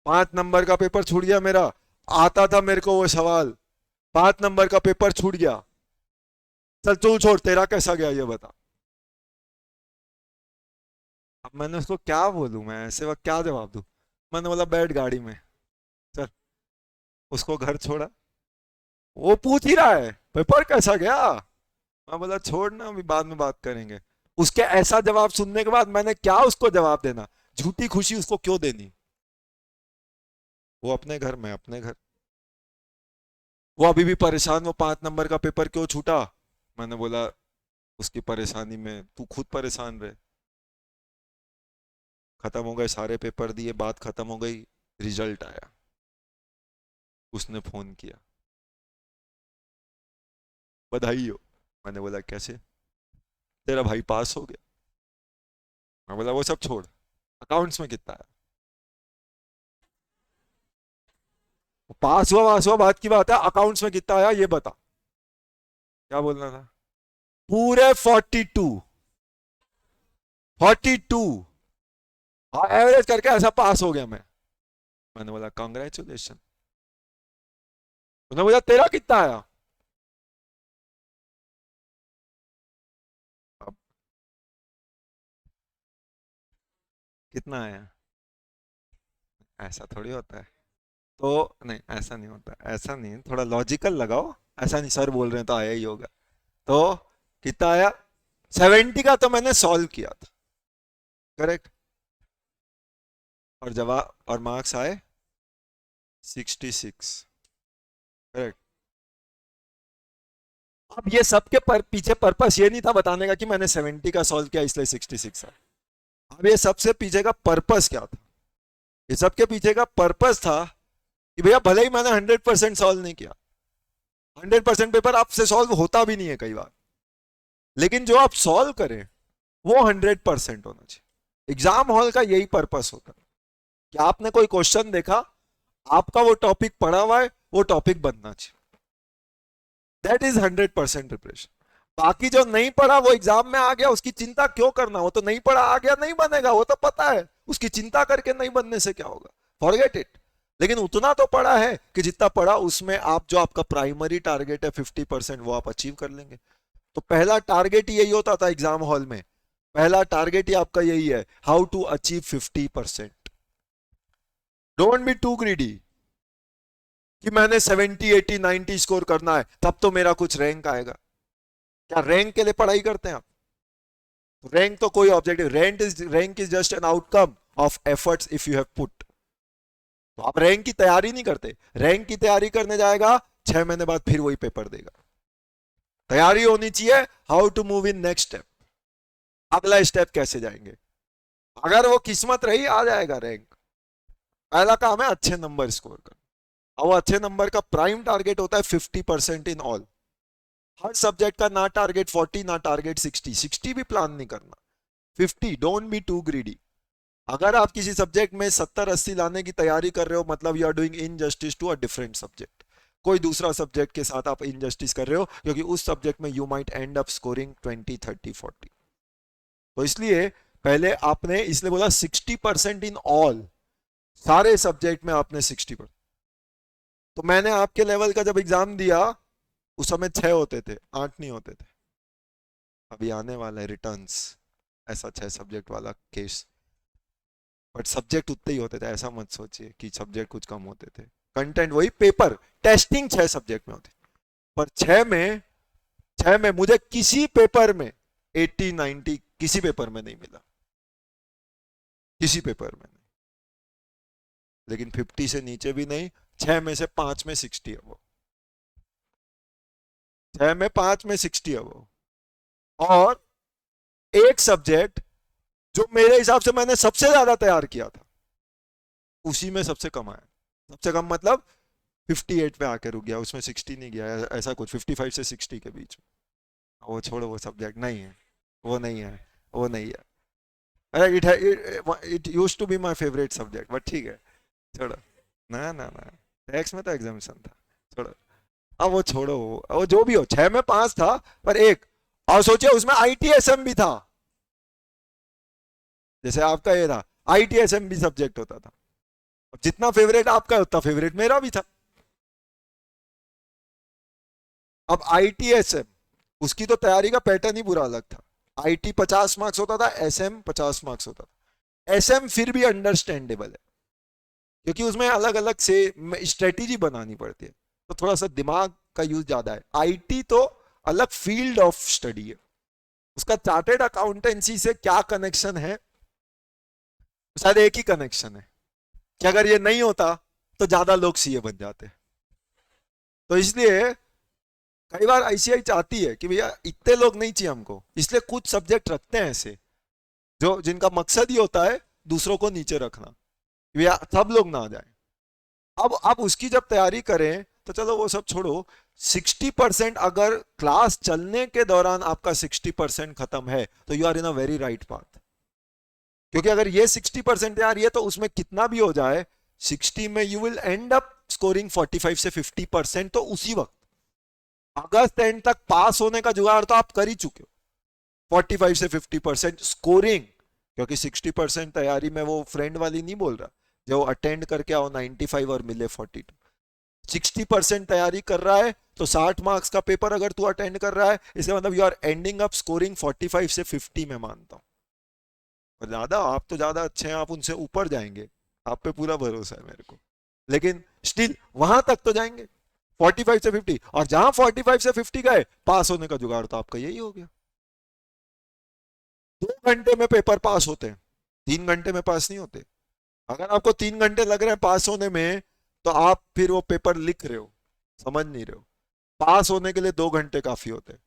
5 नंबर का पेपर छूट गया मेरा, आता था मेरे को वो सवाल। 5 नंबर का पेपर छूट गया, चल तू छोड़, तेरा कैसा गया ये बता। अब मैंने उसको क्या बोलूं, मैं ऐसे वक्त क्या जवाब दूं। मैंने बोला बैठ गाड़ी में, चल। उसको घर छोड़ा, वो पूछ ही रहा है पेपर कैसा गया। मैं बोला छोड़ ना, अभी बाद में बात करेंगे। उसके ऐसा जवाब सुनने के बाद मैंने क्या उसको जवाब देना, झूठी खुशी उसको क्यों देनी। वो अपने घर में अपने घर, वो अभी भी परेशान, वो 5 नंबर का पेपर क्यों छूटा। मैंने बोला उसकी परेशानी में तू खुद परेशान रहे। खत्म हो गए सारे पेपर दिए, बात खत्म हो गई, रिजल्ट आया। उसने फोन किया, बधाई हो। मैंने बोला कैसे, तेरा भाई पास हो गया। मैं बोला वो सब छोड़, अकाउंट्स में कितना है। पास हुआ बात की बात है, अकाउंट्स में कितना आया ये बता। क्या बोलना था, पूरे 42 हाँ एवरेज करके ऐसा पास हो गया मैं। मैंने बोला कॉन्ग्रेचुलेशन। उन्होंने बोला तेरा कितना आया। अब कितना आया, ऐसा थोड़ी होता है। तो नहीं ऐसा नहीं होता, ऐसा नहीं, थोड़ा लॉजिकल लगाओ। ऐसा नहीं सर बोल रहे हैं तो आया ही होगा। तो कितना आया, 70 का तो मैंने सॉल्व किया था, करेक्ट। और जवाब और मार्क्स आए 66, करेक्ट। अब ये सबके पीछे पर्पस ये नहीं था बताने का कि मैंने 70 का सॉल्व किया इसलिए 66 है। अब ये सबसे पीछे का पर्पस क्या था, ये सबके पीछे का पर्पस था कि भैया भले ही मैंने 100% सॉल्व नहीं किया, 100% पेपर आपसे सॉल्व होता भी नहीं है कई बार, लेकिन जो आप सॉल्व करें वो 100% होना चाहिए। एग्जाम हॉल का यही पर्पस होता है कि आपने कोई क्वेश्चन देखा, आपका वो टॉपिक पढ़ा हुआ है, वो टॉपिक बनना चाहिए। That is 100% preparation. बाकी जो नहीं पढ़ा वो एग्जाम में आ गया, उसकी चिंता क्यों करना, वो तो नहीं पढ़ा आ गया, नहीं बनेगा, वो तो पता है, उसकी चिंता करके नहीं बनने से क्या होगा, फॉरगेट इट। लेकिन उतना तो पढ़ा है कि जितना पढ़ा उसमें आप जो आपका प्राइमरी टारगेट है 50% वो आप अचीव कर लेंगे। तो पहला टारगेट यही होता था एग्जाम हॉल में, पहला टारगेट ही आपका यही है, how to achieve 50%। Don't be too greedy कि मैंने 70 80 90 स्कोर करना है तब तो मेरा कुछ रैंक आएगा। क्या रैंक के लिए पढ़ाई करते हैं आप? रैंक तो कोई objective, rank is just an outcome of efforts if you have put. तो आप रैंक की तैयारी नहीं करते, रैंक की तैयारी करने जाएगा 6 महीने बाद फिर वही पेपर देगा। तैयारी होनी चाहिए how to move in next step, अगला स्टेप कैसे जाएंगे। अगर वो किस्मत रही आ जाएगा रैंक। पहला काम है अच्छे नंबर स्कोर करना, और वो अच्छे नंबर का प्राइम टारगेट होता है 50% इन ऑल। हर सब्जेक्ट का ना टारगेट 40 ना टारगेट 60 भी प्लान नहीं करना, 50। Don't be too greedy. अगर आप किसी सब्जेक्ट में 70 80 लाने की तैयारी कर रहे हो मतलब you are doing injustice to a different subject. कोई दूसरा सब्जेक्ट के साथ आप इनजस्टिस कर रहे हो, क्योंकि उस सब्जेक्ट में you might and up scoring 20 30 40। तो इसलिए पहले आपने, इसलिए बोला 60% इन ऑल, सारे सब्जेक्ट में आपने 60%। तो मैंने आपके लेवल का जब एग्जाम दिया उस समय 6 होते थे, 8 नहीं होते थे। अभी आने वाला है रिटर्न्स, ऐसा 6 सब्जेक्ट वाला केस। बट सब्जेक्ट उतने ही होते थे, ऐसा मत सोचिए कि सब्जेक्ट कुछ कम होते थे। कंटेंट वही, पेपर टेस्टिंग 6 सब्जेक्ट में होती, पर 6 में मुझे किसी पेपर में 80 90 किसी पेपर में नहीं मिला, किसी पेपर में नहीं। लेकिन 50 से नीचे भी नहीं, 6 में से 5 में 60 है वो, 6 में 5 में 60 है वो। और एक सब्जेक्ट जो मेरे हिसाब से मैंने सबसे ज्यादा तैयार किया था उसी में सबसे कम आया। सबसे कम मतलब 58 पे आके रुक गया, उसमें 60 नहीं गया, ऐसा कुछ 55 से 60 के बीच में। वो छोड़ो, वो सब्जेक्ट नहीं है, वो नहीं है, वो नहीं है। अरे it use to be my favourite subject, but ठीक है, छोड़ो। ना ना ना, टैक्स में तो एग्जामिशन था, छोड़ो। अब वो छोड़ो, वो जो भी हो, 6 में 5 था पर एक, और सोचिए उसमें ITSM भी था। जैसे आपका ये था, ITSM भी सब्जेक्ट होता था। जितना फेवरेट आपका है उतना फेवरेट मेरा भी था। अब ITSM, उसकी तो तैयारी का पैटर्न ही पूरा अलग था। IT 50 मार्क्स होता था, SM 50 मार्क्स होता था। SM फिर भी अंडरस्टैंडेबल है, क्योंकि उसमें अलग अलग से स्ट्रेटेजी बनानी पड़ती है, तो थोड़ा सा दिमाग का यूज ज्यादा है। IT तो अलग फील्ड ऑफ स्टडी है, उसका चार्टेड अकाउंटेंसी से क्या कनेक्शन है, शायद एक ही कनेक्शन है कि अगर ये नहीं होता तो ज्यादा लोग CA बन जाते। तो इसलिए कई बार ICAI चाहती है कि भैया इतने लोग नहीं चाहिए हमको, इसलिए कुछ सब्जेक्ट रखते हैं ऐसे जो जिनका मकसद ही होता है दूसरों को नीचे रखना, कि भैया सब लोग ना आ जाए। अब आप उसकी जब तैयारी करें तो चलो वो सब छोड़ो, 60% अगर क्लास चलने के दौरान आपका 60% खत्म है तो you are in a very right path. क्योंकि अगर ये 60% तैयारी है तो उसमें कितना भी हो जाए, 60 में you will and up scoring 45 से 50%। तो उसी वक्त अगस्त एंड तक पास होने का जुगाड़ तो आप कर ही चुके हो, 45 से 50% स्कोरिंग। क्योंकि 60% तैयारी में वो फ्रेंड वाली नहीं बोल रहा जो अटेंड करके आओ 95 और मिले 42। 60% तैयारी कर रहा है तो 60 मार्क्स का पेपर अगर तू अटेंड कर रहा है, इसका मतलब you are ending up scoring 45 से 50 में मानता हूं। और ज्यादा, आप तो ज्यादा अच्छे हैं, आप उनसे ऊपर जाएंगे, आप पे पूरा भरोसा है मेरे को। लेकिन स्टिल वहां तक तो जाएंगे 45 से 50, और जहां 45 से 50 गए पास होने का जुगाड़ तो आपका यही हो गया। 2 घंटे में पेपर पास होते हैं, 3 घंटे में पास नहीं होते। अगर आपको 3 घंटे लग रहे हैं पास होने में तो आप फिर वो पेपर लिख रहे हो, समझ नहीं रहे हो। पास होने के लिए 2 घंटे काफी होते हैं।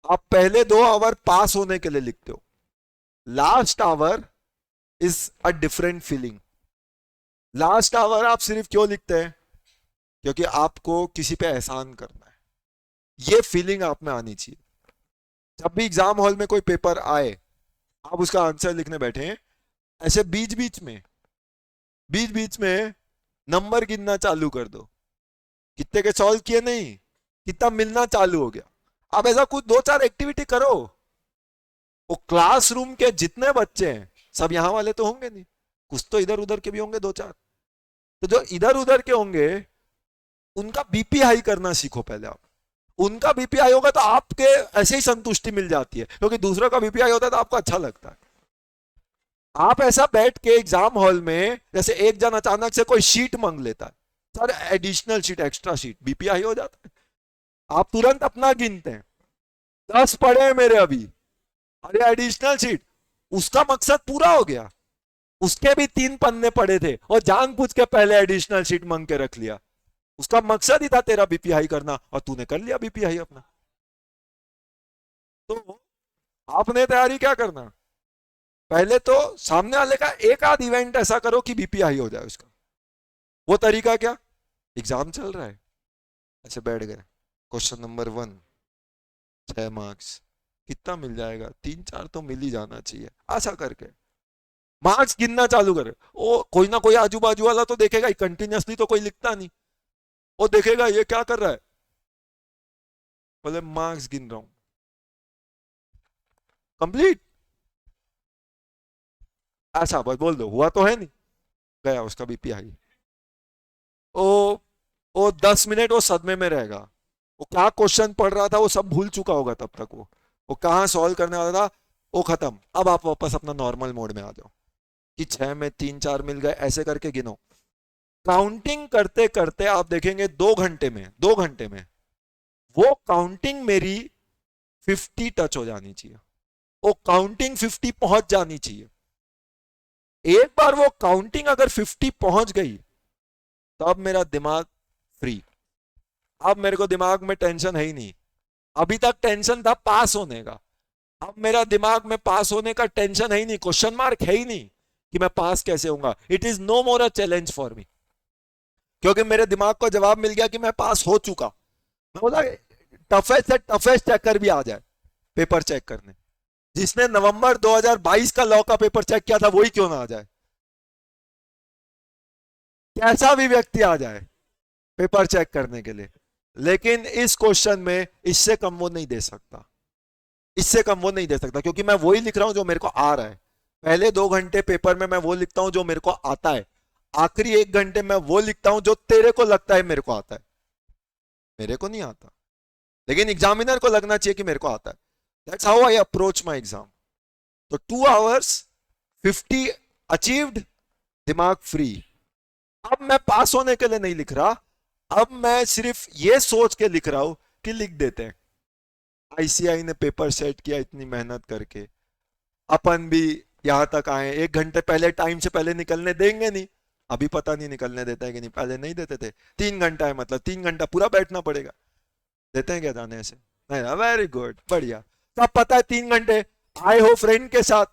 आप पहले 2 आवर पास होने के लिए लिखते हो, last hour is a different feeling. Last hour आप सिर्फ क्यों लिखते हैं, क्योंकि आपको किसी पे एहसान करना है, ये फीलिंग आप में आनी चाहिए। जब भी एग्जाम हॉल में कोई पेपर आए, आप उसका आंसर लिखने बैठे हैं, ऐसे बीच बीच में नंबर गिनना चालू कर दो, कितने के सॉल्व किए नहीं, कितना मिलना चालू हो गया। अब ऐसा कुछ दो चार एक्टिविटी करो। वो क्लासरूम के जितने बच्चे हैं सब यहाँ वाले तो होंगे नहीं, कुछ तो इधर उधर के भी होंगे दो चार। तो जो इधर उधर के होंगे उनका बीपी हाई करना सीखो पहले आप। उनका बीपी हाई होगा तो आपके ऐसे ही संतुष्टि मिल जाती है, क्योंकि दूसरों का बीपी हाई होता है तो आपको अच्छा लगता है। आप ऐसा बैठ के एग्जाम हॉल में, जैसे एक जन अचानक से कोई शीट मांग लेता है, sir additional sheet, extra sheet, BP high हो जाता है। आप तुरंत अपना गिनते हैं, 10 पड़े हैं मेरे अभी, अरे एडिशनल शीट। उसका मकसद पूरा हो गया, उसके भी 3 पन्ने पड़े थे और जानबूझ के पहले एडिशनल शीट मांग के रख लिया। उसका मकसद ही था तेरा बीपी हाई करना, और तूने कर लिया बीपी हाई अपना। तो आपने तैयारी क्या करना, पहले तो सामने वाले का एक आध इवेंट ऐसा करो कि बीपी हाई हो जाए उसका। वो तरीका क्या, एग्जाम चल रहा है, ऐसे बैठ गए, क्वेश्चन नंबर 1, 6 मार्क्स, कितना मिल जाएगा, 3 4 तो मिल ही जाना चाहिए, ऐसा करके मार्क्स गिनना चालू करे। वो कोई ना कोई आजू बाजू वाला तो देखेगा, कंटिन्यूसली तो कोई लिखता नहीं, वो देखेगा ये क्या कर रहा है, बोले मार्क्स गिन रहा हूं, कंप्लीट, ऐसा बस बोल दो, हुआ तो है नहीं, गया उसका बीपी हाई। ओ वो 10 मिनट वो सदमे में रहेगा, वो क्या क्वेश्चन पढ़ रहा था वो सब भूल चुका होगा तब तक, वो कहाँ सॉल्व करने वाला था, वो खत्म। अब आप वापस अपना नॉर्मल मोड में आ जाओ कि 6 में 3 4 मिल गए, ऐसे करके गिनो। काउंटिंग करते करते आप देखेंगे 2 घंटे में, 2 घंटे में वो काउंटिंग मेरी 50 टच हो जानी चाहिए, वो काउंटिंग 50 पहुंच जानी चाहिए। एक बार वो काउंटिंग अगर 50 पहुंच गई तब मेरा दिमाग फ्री। अब मेरे को दिमाग में टेंशन है ही नहीं, अभी तक टेंशन था पास होने का, अब मेरा दिमाग में पास होने का टेंशन है ही नहीं, क्वेश्चन मार्क है ही नहीं कि मैं पास कैसे होऊंगा। It is no more a challenge for me, क्योंकि मेरे दिमाग को जवाब मिल गया कि मैं पास हो चुका। मैं बोला टफेस्ट से टफेस्ट चेकर भी आ जाए पेपर चेक करने, जिसने नवंबर 2022 का लॉ का पेपर चेक किया था वही क्यों ना आ जाए, कैसा भी व्यक्ति आ जाए पेपर चेक करने के लिए। लेकिन इस क्वेश्चन में इससे कम वो नहीं दे सकता, इससे कम वो नहीं दे सकता, क्योंकि मैं वही लिख रहा हूं जो मेरे को आ रहा है। पहले 2 घंटे पेपर में मैं वो लिखता हूं जो मेरे को आता है, आखिरी 1 घंटे में वो लिखता हूं जो तेरे को लगता है मेरे को आता है, मेरे को नहीं आता, लेकिन एग्जामिनर को लगना चाहिए कि मेरे को आता है। That's how I approach my exam. तो 2 आवर्स 50 अचीव्ड, दिमाग फ्री। अब मैं पास होने के लिए नहीं लिख रहा, अब मैं सिर्फ ये सोच के लिख रहा हूं कि लिख देते हैं, आईसीआई ने पेपर सेट किया इतनी मेहनत करके, अपन भी यहां तक आए, 1 घंटे पहले टाइम से पहले निकलने देंगे नहीं, अभी पता नहीं निकलने देता है कि नहीं, पहले नहीं देते थे। 3 घंटा है मतलब 3 घंटा पूरा बैठना पड़ेगा, देते हैं क्या जाने से, नहीं, वेरी गुड, बढ़िया। सब पता है 3 घंटे आए हो फ्रेंड के साथ,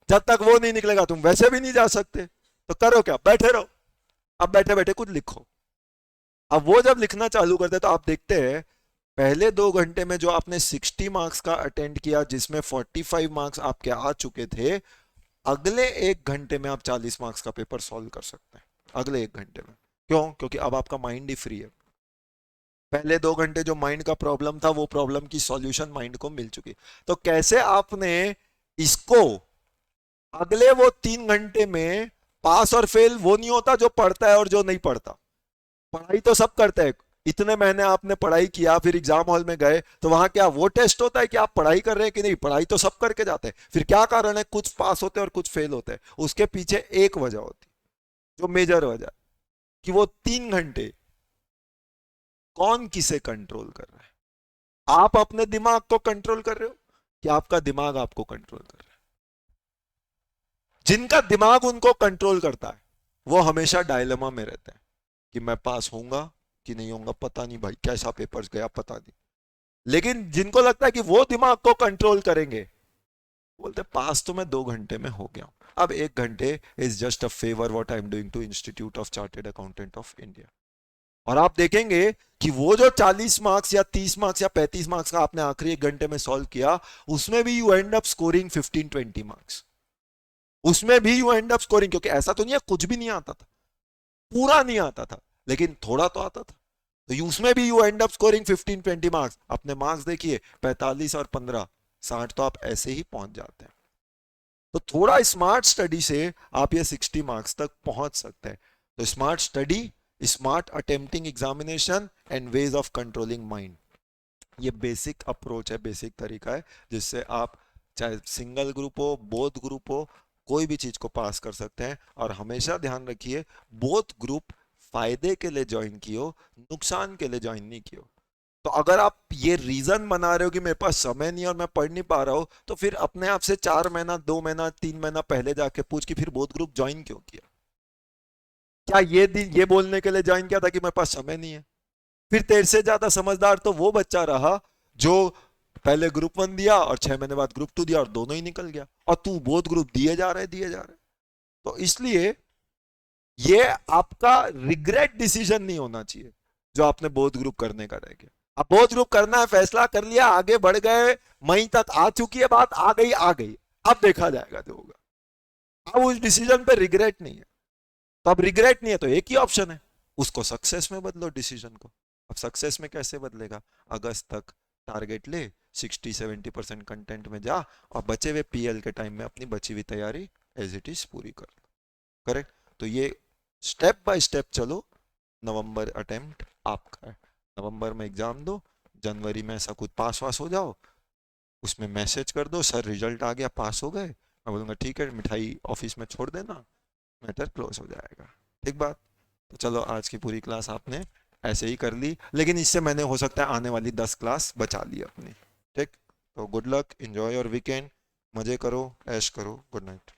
जब तक वो नहीं निकलेगा तुम वैसे भी नहीं जा सकते, तो करो क्या, बैठे रहो, अब बैठे बैठे कुछ लिखो। अब वो जब लिखना चालू करते तो आप देखते हैं पहले 2 घंटे में जो आपने 60 मार्क्स का अटेंड किया, जिसमें 45 मार्क्स आपके आ चुके थे, अगले 1 घंटे में आप 40 मार्क्स का पेपर सॉल्व कर सकते हैं, अगले 1 घंटे में। क्यों, क्योंकि अब आपका माइंड ही फ्री है। पहले 2 घंटे जो माइंड का प्रॉब्लम था वो प्रॉब्लम की सॉल्यूशन माइंड को मिल चुकी। तो कैसे आपने इसको अगले वो 3 घंटे में, पास और फेल वो नहीं होता जो पढ़ता है और जो नहीं पढ़ता, पढ़ाई तो सब करते हैं। इतने महीने आपने पढ़ाई किया, फिर एग्जाम हॉल में गए तो वहां क्या वो टेस्ट होता है कि आप पढ़ाई कर रहे हैं कि नहीं, पढ़ाई तो सब करके जाते हैं। फिर क्या कारण है, कुछ पास होते हैं और कुछ फेल होते हैं, उसके पीछे एक वजह होती है जो मेजर वजह, कि वो 3 घंटे कौन किसे कंट्रोल कर रहा है। आप अपने दिमाग को कंट्रोल कर रहे हो कि आपका दिमाग आपको कंट्रोल कर रहा है। जिनका दिमाग उनको कंट्रोल करता है वो हमेशा डायलेमा में रहते हैं कि मैं पास होऊंगा कि नहीं होऊंगा, पता नहीं भाई कैसा पेपर गया पता नहीं। लेकिन जिनको लगता है कि वो दिमाग को कंट्रोल करेंगे, बोलते पास तो मैं 2 घंटे में हो गया हूं, अब 1 घंटे is just a favour what I am doing to Institute of Chartered Accountant of India. और आप देखेंगे कि वो जो 40 मार्क्स या 30 मार्क्स या 35 मार्क्स का आपने आखिरी 1 घंटे में सॉल्व किया, उसमें भी you and up scoring 15-20 marks, उसमें भी यू एंड अप स्कोरिंग। क्योंकि ऐसा तो नहीं है कुछ भी नहीं आता था, पूरा नहीं आता था, लेकिन थोड़ा तो आता था। तो उसमें भी you and up scoring 15-20 marks. अपने मार्क्स देखिए 45 और 15, 60 तो आप ऐसे ही पहुंच जाते हैं। तो थोड़ा स्मार्ट स्टडी से आप ये 60 मार्क्स तक पहुंच सकते हैं। तो smart study, smart attempting examination and ways of controlling mind, ये बेसिक अप्रोच है, बेसिक तरीका है जिससे आप चाहे सिंगल ग्रुप हो, बोथ ग्रुप हो, कोई भी चीज को पास कर सकते हैं। और हमेशा ध्यान रखिए बोथ ग्रुप फायदे के लिए ज्वाइन किए हो, नुकसान के लिए ज्वाइन नहीं किए हो। तो अगर आप ये रीजन बना रहे हो कि मेरे पास समय नहीं है और मैं पढ़ नहीं पा रहा हूं, तो फिर अपने आप से 4 महीना, 2 महीना, 3 महीना पहले जाके पूछ कि फिर बोथ ग्रुप ज्वाइन क्यों किया। क्या ये बोलने के लिए ज्वाइन किया था कि मेरे पास समय नहीं है? फिर तेरे से ज्यादा समझदार तो वो बच्चा रहा जो पहले ग्रुप 1 दिया और 6 महीने बाद ग्रुप 2 दिया और दोनों ही निकल गया, और तू बोथ ग्रुप दिए जा रहे। तो इसलिए ये आपका रिग्रेट डिसीजन नहीं होना चाहिए जो आपने बोथ ग्रुप करने का रह गया। अब बोथ ग्रुप करना है, फैसला कर लिया, आगे बढ़ गए, मई तक आ चुकी है बात, आ गई, अब देखा जाएगा जो होगा। अब उस डिसीजन पे रिग्रेट नहीं है। तो अब रिग्रेट नहीं है तो एक ही ऑप्शन है, उसको सक्सेस में बदलो डिसीजन को। अब सक्सेस में कैसे बदलेगा? अगस्त तक टारगेट ले, 60-70% कंटेंट में जा, और बचे हुए पीएल के टाइम में अपनी बची हुई तैयारी एज इट इज पूरी कर। करेक्ट? तो ये स्टेप बाय स्टेप चलो। नवंबर अटेम्प्ट आपका है, नवंबर में एग्जाम दो, जनवरी में ऐसा कुछ पास वास हो जाओ, उसमें मैसेज कर दो सर रिजल्ट आ गया, पास हो गए, मैं बोलूँगा ठीक है, मिठाई ऑफिस में छोड़ देना, मैटर क्लोज हो जाएगा। ठीक बात? तो चलो आज की पूरी क्लास आपने ऐसे ही कर ली, लेकिन इससे मैंने हो सकता है आने वाली 10 क्लास बचा ली अपनी। ठीक? तो good luck, enjoy your weekend, मजे करो, ऐश करो, गुड नाइट।